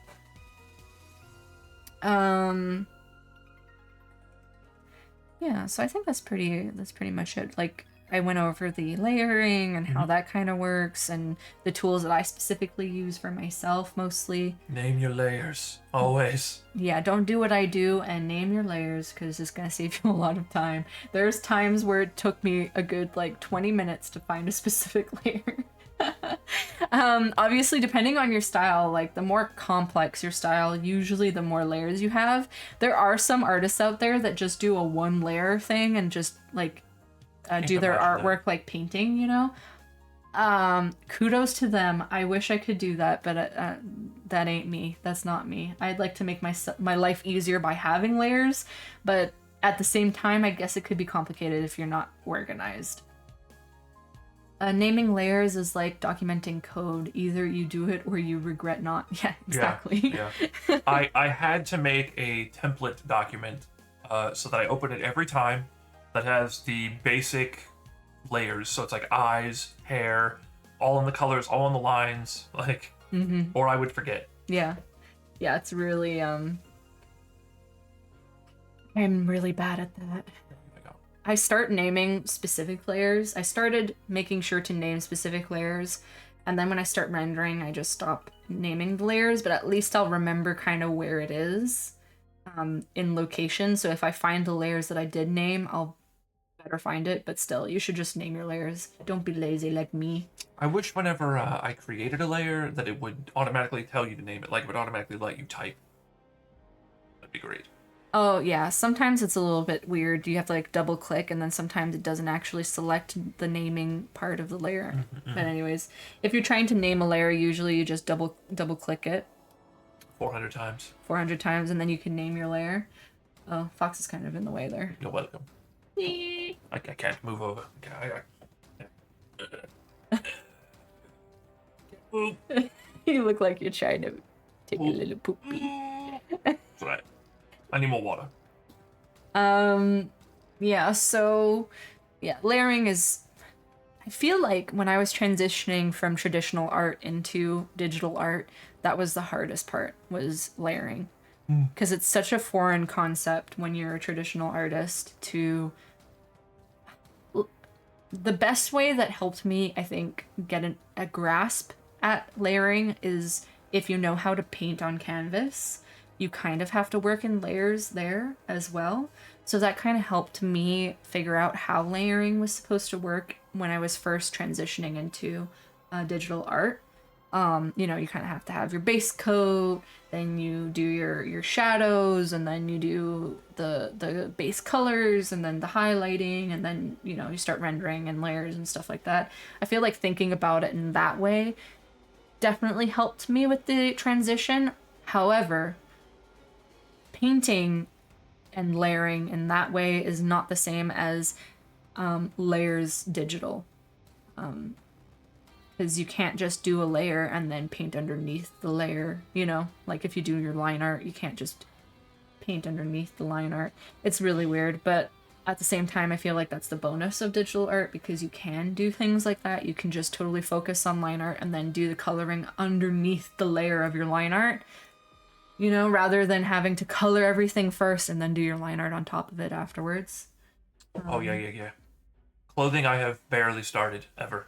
Yeah, so I think that's pretty much it. Like, I went over the layering and how that kind of works and the tools that I specifically use for myself mostly. Name your layers, always. Yeah, don't do what I do and name your layers because it's going to save you a lot of time. There's times where it took me a good, 20 minutes to find a specific layer. Obviously, depending on your style, the more complex your style, usually the more layers you have. There are some artists out there that just do a one layer thing and just do their artwork like painting, Kudos to them. I wish I could do that, but that ain't me. That's not me. I'd like to make my life easier by having layers, but at the same time, I guess it could be complicated if you're not organized. Naming layers is like documenting code. Either you do it or you regret not. Yeah, exactly. Yeah. I had to make a template document so that I open it every time that has the basic layers. So it's like eyes, hair, all in the colors, all in the lines, or I would forget. Yeah, it's really I'm really bad at that. I start naming specific layers. I started making sure to name specific layers, and then when I start rendering, I just stop naming the layers, but at least I'll remember kind of where it is in location. So if I find the layers that I did name, I'll better find it, but still, you should just name your layers. Don't be lazy like me. I wish whenever I created a layer that it would automatically tell you to name it, it would automatically let you type. That'd be great. Oh, yeah. Sometimes it's a little bit weird. You have to double click, and then sometimes it doesn't actually select the naming part of the layer. But anyways, if you're trying to name a layer, usually you just double click it. 400 times. 400 times, and then you can name your layer. Oh, Fox is kind of in the way there. You're welcome. I can't move over. You look like you're trying to take a little poopy. That's right. I need more water. Layering is... I feel like when I was transitioning from traditional art into digital art, that was the hardest part, was layering. Because it's such a foreign concept when you're a traditional artist to... The best way that helped me, I think, get a grasp at layering is if you know how to paint on canvas. You kind of have to work in layers there as well. So that kind of helped me figure out how layering was supposed to work when I was first transitioning into digital art. You kind of have to have your base coat, then you do your shadows, and then you do the base colors, and then the highlighting, and then, you start rendering and layers and stuff like that. I feel like thinking about it in that way definitely helped me with the transition. However, painting and layering in that way is not the same as layers digital. Because you can't just do a layer and then paint underneath the layer, if you do your line art, you can't just paint underneath the line art. It's really weird, but at the same time, I feel like that's the bonus of digital art because you can do things like that. You can just totally focus on line art and then do the coloring underneath the layer of your line art, you know, rather than having to color everything first and then do your line art on top of it afterwards. Oh yeah. Clothing I have barely started ever.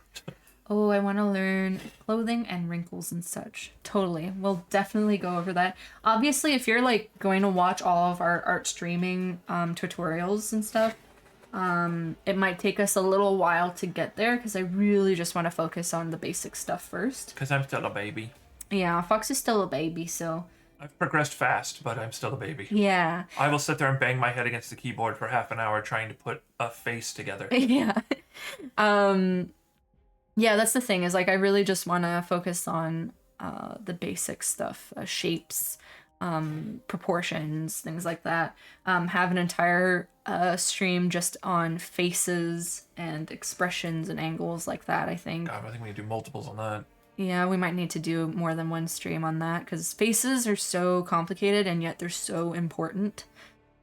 Oh, I want to learn clothing and wrinkles and such. Totally. We'll definitely go over that. Obviously, if you're like going to watch all of our art streaming tutorials and stuff, it might take us a little while to get there because I really just want to focus on the basic stuff first. Because I'm still a baby. Yeah, Fox is still a baby, so. I've progressed fast, but I'm still a baby. Yeah. I will sit there and bang my head against the keyboard for half an hour trying to put a face together. Yeah. Yeah, that's the thing is like I really just want to focus on the basic stuff, shapes, proportions, things like that. Have an entire stream just on faces and expressions and angles like that, I think. God, I think we need to do multiples on that. Yeah, we might need to do more than one stream on that because faces are so complicated and yet they're so important.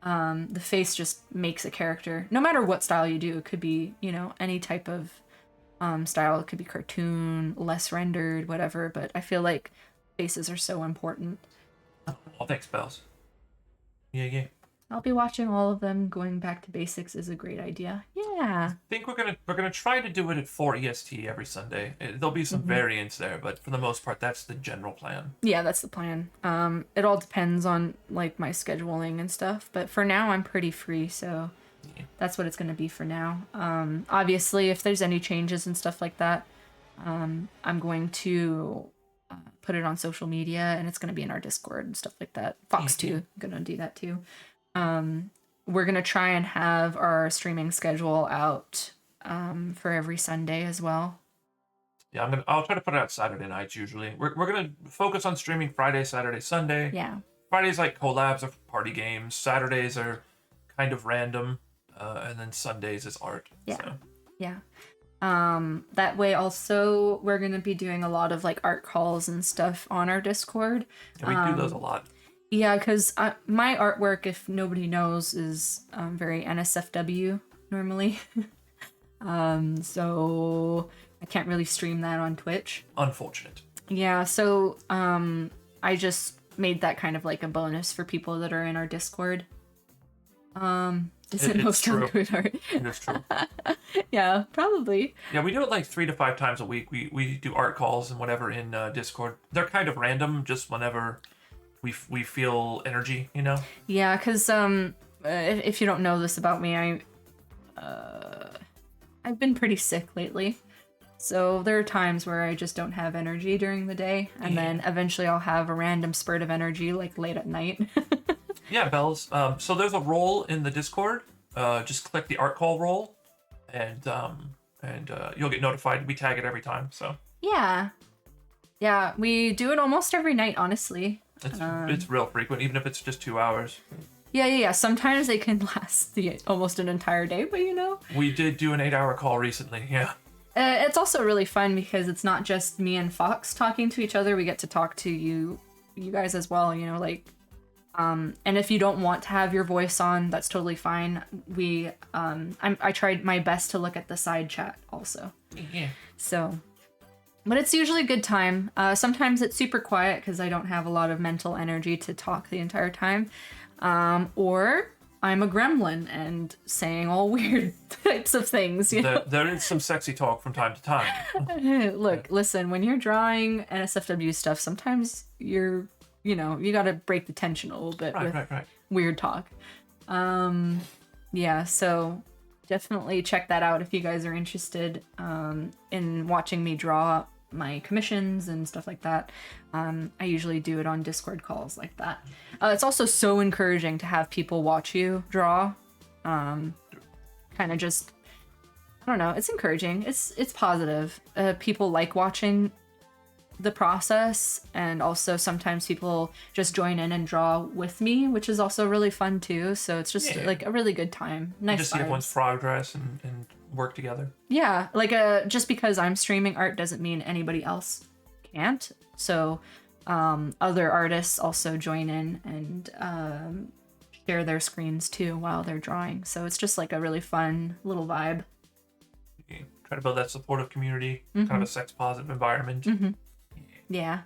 The face just makes a character, no matter what style you do. It could be, you know, any type of style. It could be cartoon, less rendered, whatever, but I feel like faces are so important. Oh, thanks, Bells. Yeah. I'll be watching all of them. Going back to basics is a great idea. Yeah. I think we're gonna try to do it at 4 EST every Sunday. There'll be some variants there, but for the most part, that's the general plan. Yeah, that's the plan. It all depends on like my scheduling and stuff, but for now I'm pretty free, so that's what it's gonna be for now. Obviously, if there's any changes and stuff like that, I'm going to put it on social media, and it's gonna be in our Discord and stuff like that. Fox too, gonna do that too. We're gonna try and have our streaming schedule out for every Sunday as well. Yeah, I'll try to put it out Saturday nights usually. We're gonna focus on streaming Friday, Saturday, Sunday. Yeah. Fridays like collabs or party games. Saturdays are kind of random, and then Sundays is art. Yeah. So. Yeah. That way also we're gonna be doing a lot of like art calls and stuff on our Discord. And we do those a lot. Yeah, because my artwork, if nobody knows, is very NSFW normally. So I can't really stream that on Twitch. Unfortunate. Yeah, so I just made that kind of like a bonus for people that are in our Discord. It's true. Good art? It is true. Yeah, probably. Yeah, we do it like 3 to 5 times a week. We do art calls and whatever in Discord. They're kind of random, just whenever we feel energy, you know? Yeah, because if you don't know this about me, I've been pretty sick lately. So there are times where I just don't have energy during the day, and then eventually I'll have a random spurt of energy like late at night. Yeah, Bells. So there's a role in the Discord. Just click the art call role, and you'll get notified. We tag it every time. So Yeah, we do it almost every night, honestly. it's real frequent, even if it's just 2 hours. Yeah. Sometimes they can last almost an entire day, but you know. We did do an 8-hour call recently. Yeah. It's also really fun because it's not just me and Fox talking to each other. We get to talk to you guys as well. You know, like. And if you don't want to have your voice on, that's totally fine. I tried my best to look at the side chat also. Yeah. So, but it's usually a good time. Sometimes it's super quiet because I don't have a lot of mental energy to talk the entire time. Or I'm a gremlin and saying all weird types of things, you know? There is some sexy talk from time to time. Look, listen, when you're drawing NSFW stuff, sometimes you gotta break the tension a little bit with weird talk. Yeah, so definitely check that out if you guys are interested in watching me draw my commissions and stuff like that. I usually do it on Discord calls like that. It's also so encouraging to have people watch you draw. Kind of just, I don't know, it's encouraging. It's positive. People like watching the process, and also sometimes people just join in and draw with me, which is also really fun too. So it's just like a really good time. Nice just see everyone's progress and work together. Yeah, like just because I'm streaming art doesn't mean anybody else can't. So other artists also join in and share their screens too while they're drawing. So it's just like a really fun little vibe. You try to build that supportive community, kind of a sex positive environment. Yeah.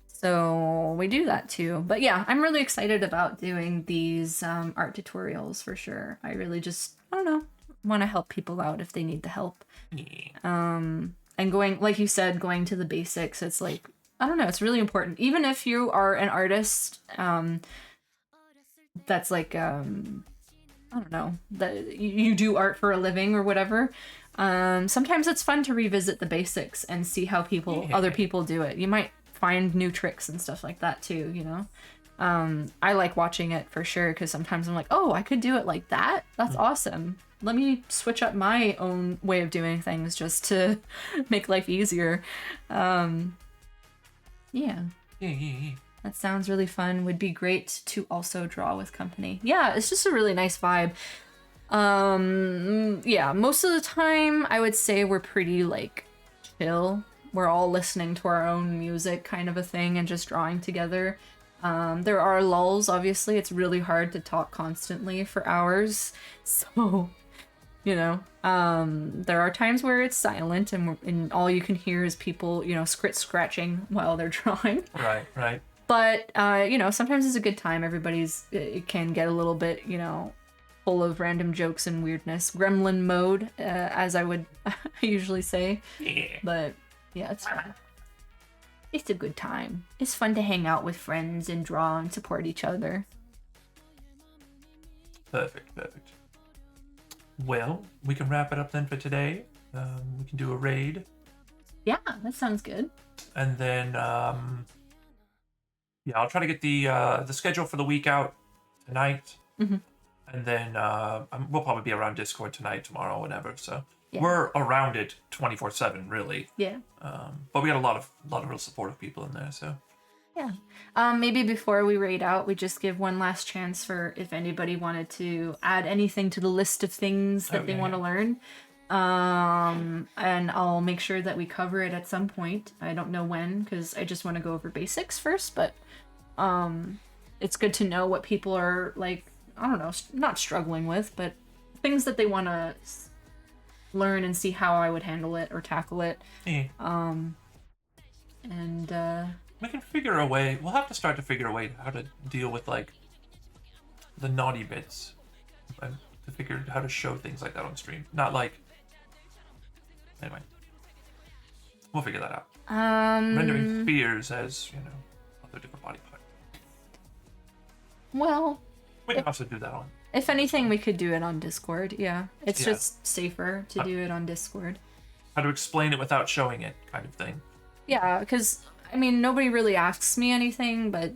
So we do that too. But yeah, I'm really excited about doing these art tutorials for sure. I really just, I don't know, want to help people out if they need the help. And going, like you said, going to the basics, it's like, I don't know, it's really important. Even if you are an artist that's like, I don't know, that you do art for a living or whatever, sometimes it's fun to revisit the basics and see how other people do it. You might find new tricks and stuff like that too, you know? I like watching it for sure, because sometimes I'm like, oh, I could do it like that? That's awesome. Let me switch up my own way of doing things just to make life easier. Yeah. That sounds really fun. Would be great to also draw with company. Yeah, it's just a really nice vibe. Yeah, most of the time I would say we're pretty like chill. We're all listening to our own music kind of a thing and just drawing together. There are lulls, obviously. It's really hard to talk constantly for hours. So, you know, there are times where it's silent and all you can hear is people, you know, scratching while they're drawing. Right. But, you know, sometimes it's a good time. It can get a little bit, you know, full of random jokes and weirdness. Gremlin mode, as I would usually say. Yeah. But, yeah, it's fun. It's a good time. It's fun to hang out with friends and draw and support each other. Perfect. Well, we can wrap it up then for today. We can do a raid. Yeah, that sounds good. And then, yeah, I'll try to get the schedule for the week out tonight. And then we'll probably be around Discord tonight, tomorrow, whatever. So we're around it 24/7, really. Yeah. But we got a lot of real supportive people in there. So yeah. Maybe before we raid out, we just give one last chance for if anybody wanted to add anything to the list of things that they want to learn. And I'll make sure that we cover it at some point. I don't know when, because I just want to go over basics first, but it's good to know what people are like, I don't know, not struggling with, but things that they want to learn and see how I would handle it or tackle it. yeah. And We can figure a way. We'll have to start to figure a way how to deal with like the naughty bits, and to figure how to show things like that on stream. Not like. Anyway, we'll figure that out. Rendering fears as other different body parts. Well, we can also do that on. If anything, we could do it on Discord. Yeah, it's just safer to do it on Discord. How to explain it without showing it, kind of thing. Yeah, because I mean, nobody really asks me anything, but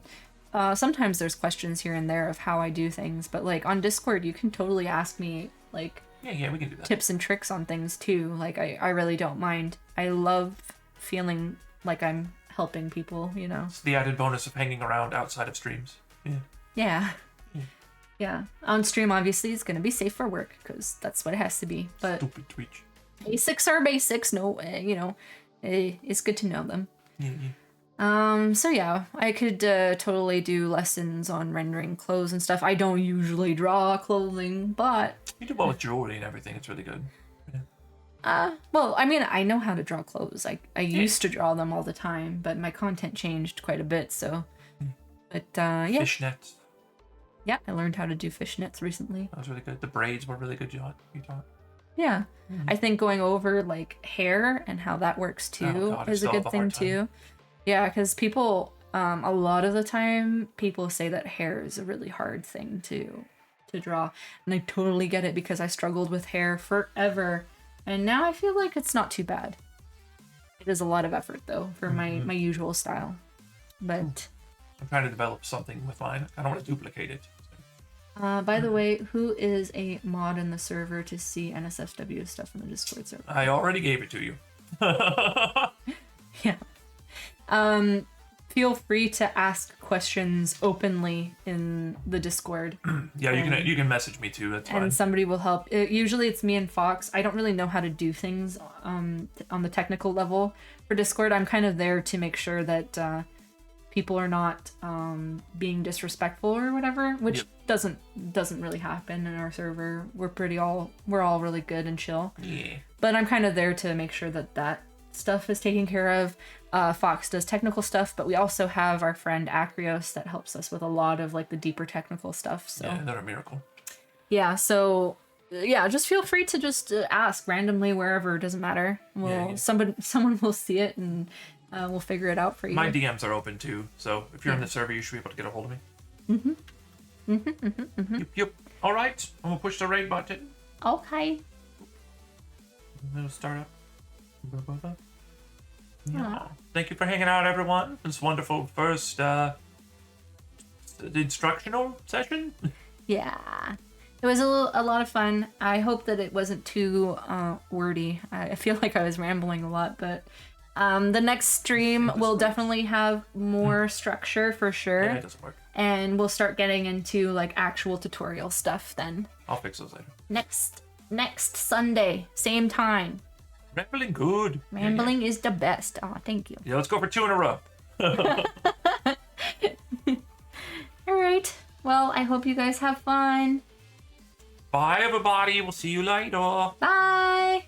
sometimes there's questions here and there of how I do things. But like on Discord, you can totally ask me like yeah, we can do that. Tips and tricks on things too. Like I really don't mind. I love feeling like I'm helping people. You know, it's the added bonus of hanging around outside of streams. Yeah. Yeah. On stream, obviously, it's gonna be safe for work because that's what it has to be. But stupid Twitch. Basics are basics. No, it's good to know them. So yeah, I could totally do lessons on rendering clothes and stuff. I don't usually draw clothing, but you do well with jewelry and everything. It's really good. Well, I mean, I know how to draw clothes. I used to draw them all the time, but my content changed quite a bit. So, but yeah. Fishnets. Yeah, I learned how to do fishnets recently. That was really good. The braids were really good. You taught. Yeah, I think going over like hair and how that works too is a good thing too. Yeah, because people, a lot of the time, people say that hair is a really hard thing to draw, and I totally get it because I struggled with hair forever, and now I feel like it's not too bad. It is a lot of effort though for my usual style, but I'm trying to develop something with mine. I don't want to duplicate it. By the way, who is a mod in the server to see NSFW stuff in the Discord server? I already gave it to you. Yeah. Feel free to ask questions openly in the Discord. Yeah, you can message me too. That's fine. And somebody will help. Usually it's me and Fox. I don't really know how to do things on the technical level for Discord. I'm kind of there to make sure that people are not being disrespectful or whatever, which Yep. doesn't really happen in our server. We're all really good and chill. Yeah. But I'm kind of there to make sure that stuff is taken care of. Fox does technical stuff, but we also have our friend Acreos that helps us with a lot of like the deeper technical stuff. So Yeah, they're a miracle. yeah, so yeah, just feel free to just ask randomly wherever. It doesn't matter. Well, Yeah. someone will see it and we'll figure it out for you. My DMs are open too, so if you're in the server, you should be able to get a hold of me. Yep. All right, I'm gonna push the raid button. Okay. It'll start up. Yeah. Thank you for hanging out, everyone. This wonderful first instructional session. Yeah. It was a lot of fun. I hope that it wasn't too wordy. I feel like I was rambling a lot, but the next stream will definitely have more structure for sure. Yeah, it doesn't work. And we'll start getting into like actual tutorial stuff then. I'll fix those later. Next Sunday, same time. Rambling good. Rambling is the best. Oh, thank you. Yeah, let's go for 2 in a row. All right. Well, I hope you guys have fun. Bye, everybody. We'll see you later. Bye.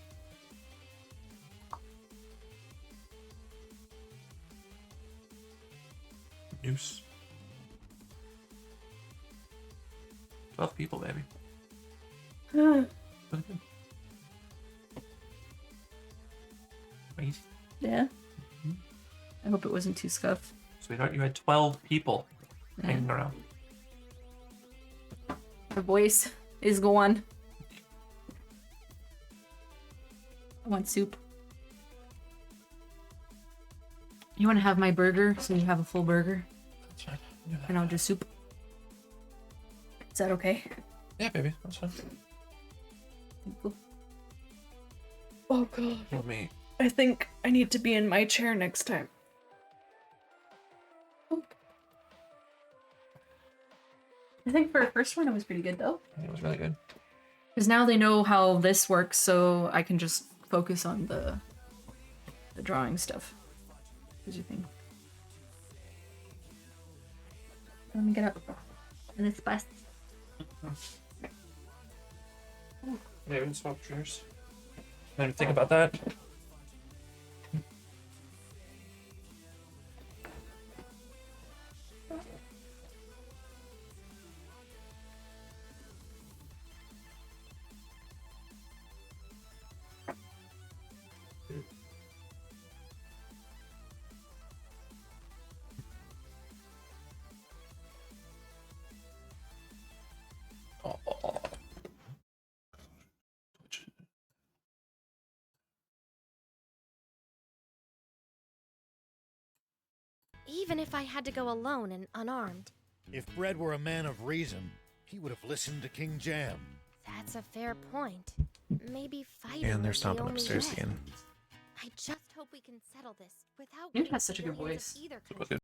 Noose. 12 people, baby. Really good. Crazy. Yeah. I hope it wasn't too scuffed. Sweetheart, you had 12 people hanging around. The voice is gone. I want soup. You want to have my burger so you have a full burger? That's fine. Do that. And I'll do soup. Is that okay? Yeah, baby. That's fine. Oh god. Let me. I think I need to be in my chair next time. I think for a first one it was pretty good though. It was really good. Because now they know how this works, so I can just focus on the drawing stuff. What do you think? Let me get up. And it's best. Maybe we swap chairs. I didn't think about that. Even if I had to go alone and unarmed. If Bread were a man of reason, he would have listened to King Jam. That's a fair point. Maybe fighting And they're is the stomping only upstairs way. again. I just hope we can settle this without You getting has such a good in the hands voice. of either Okay.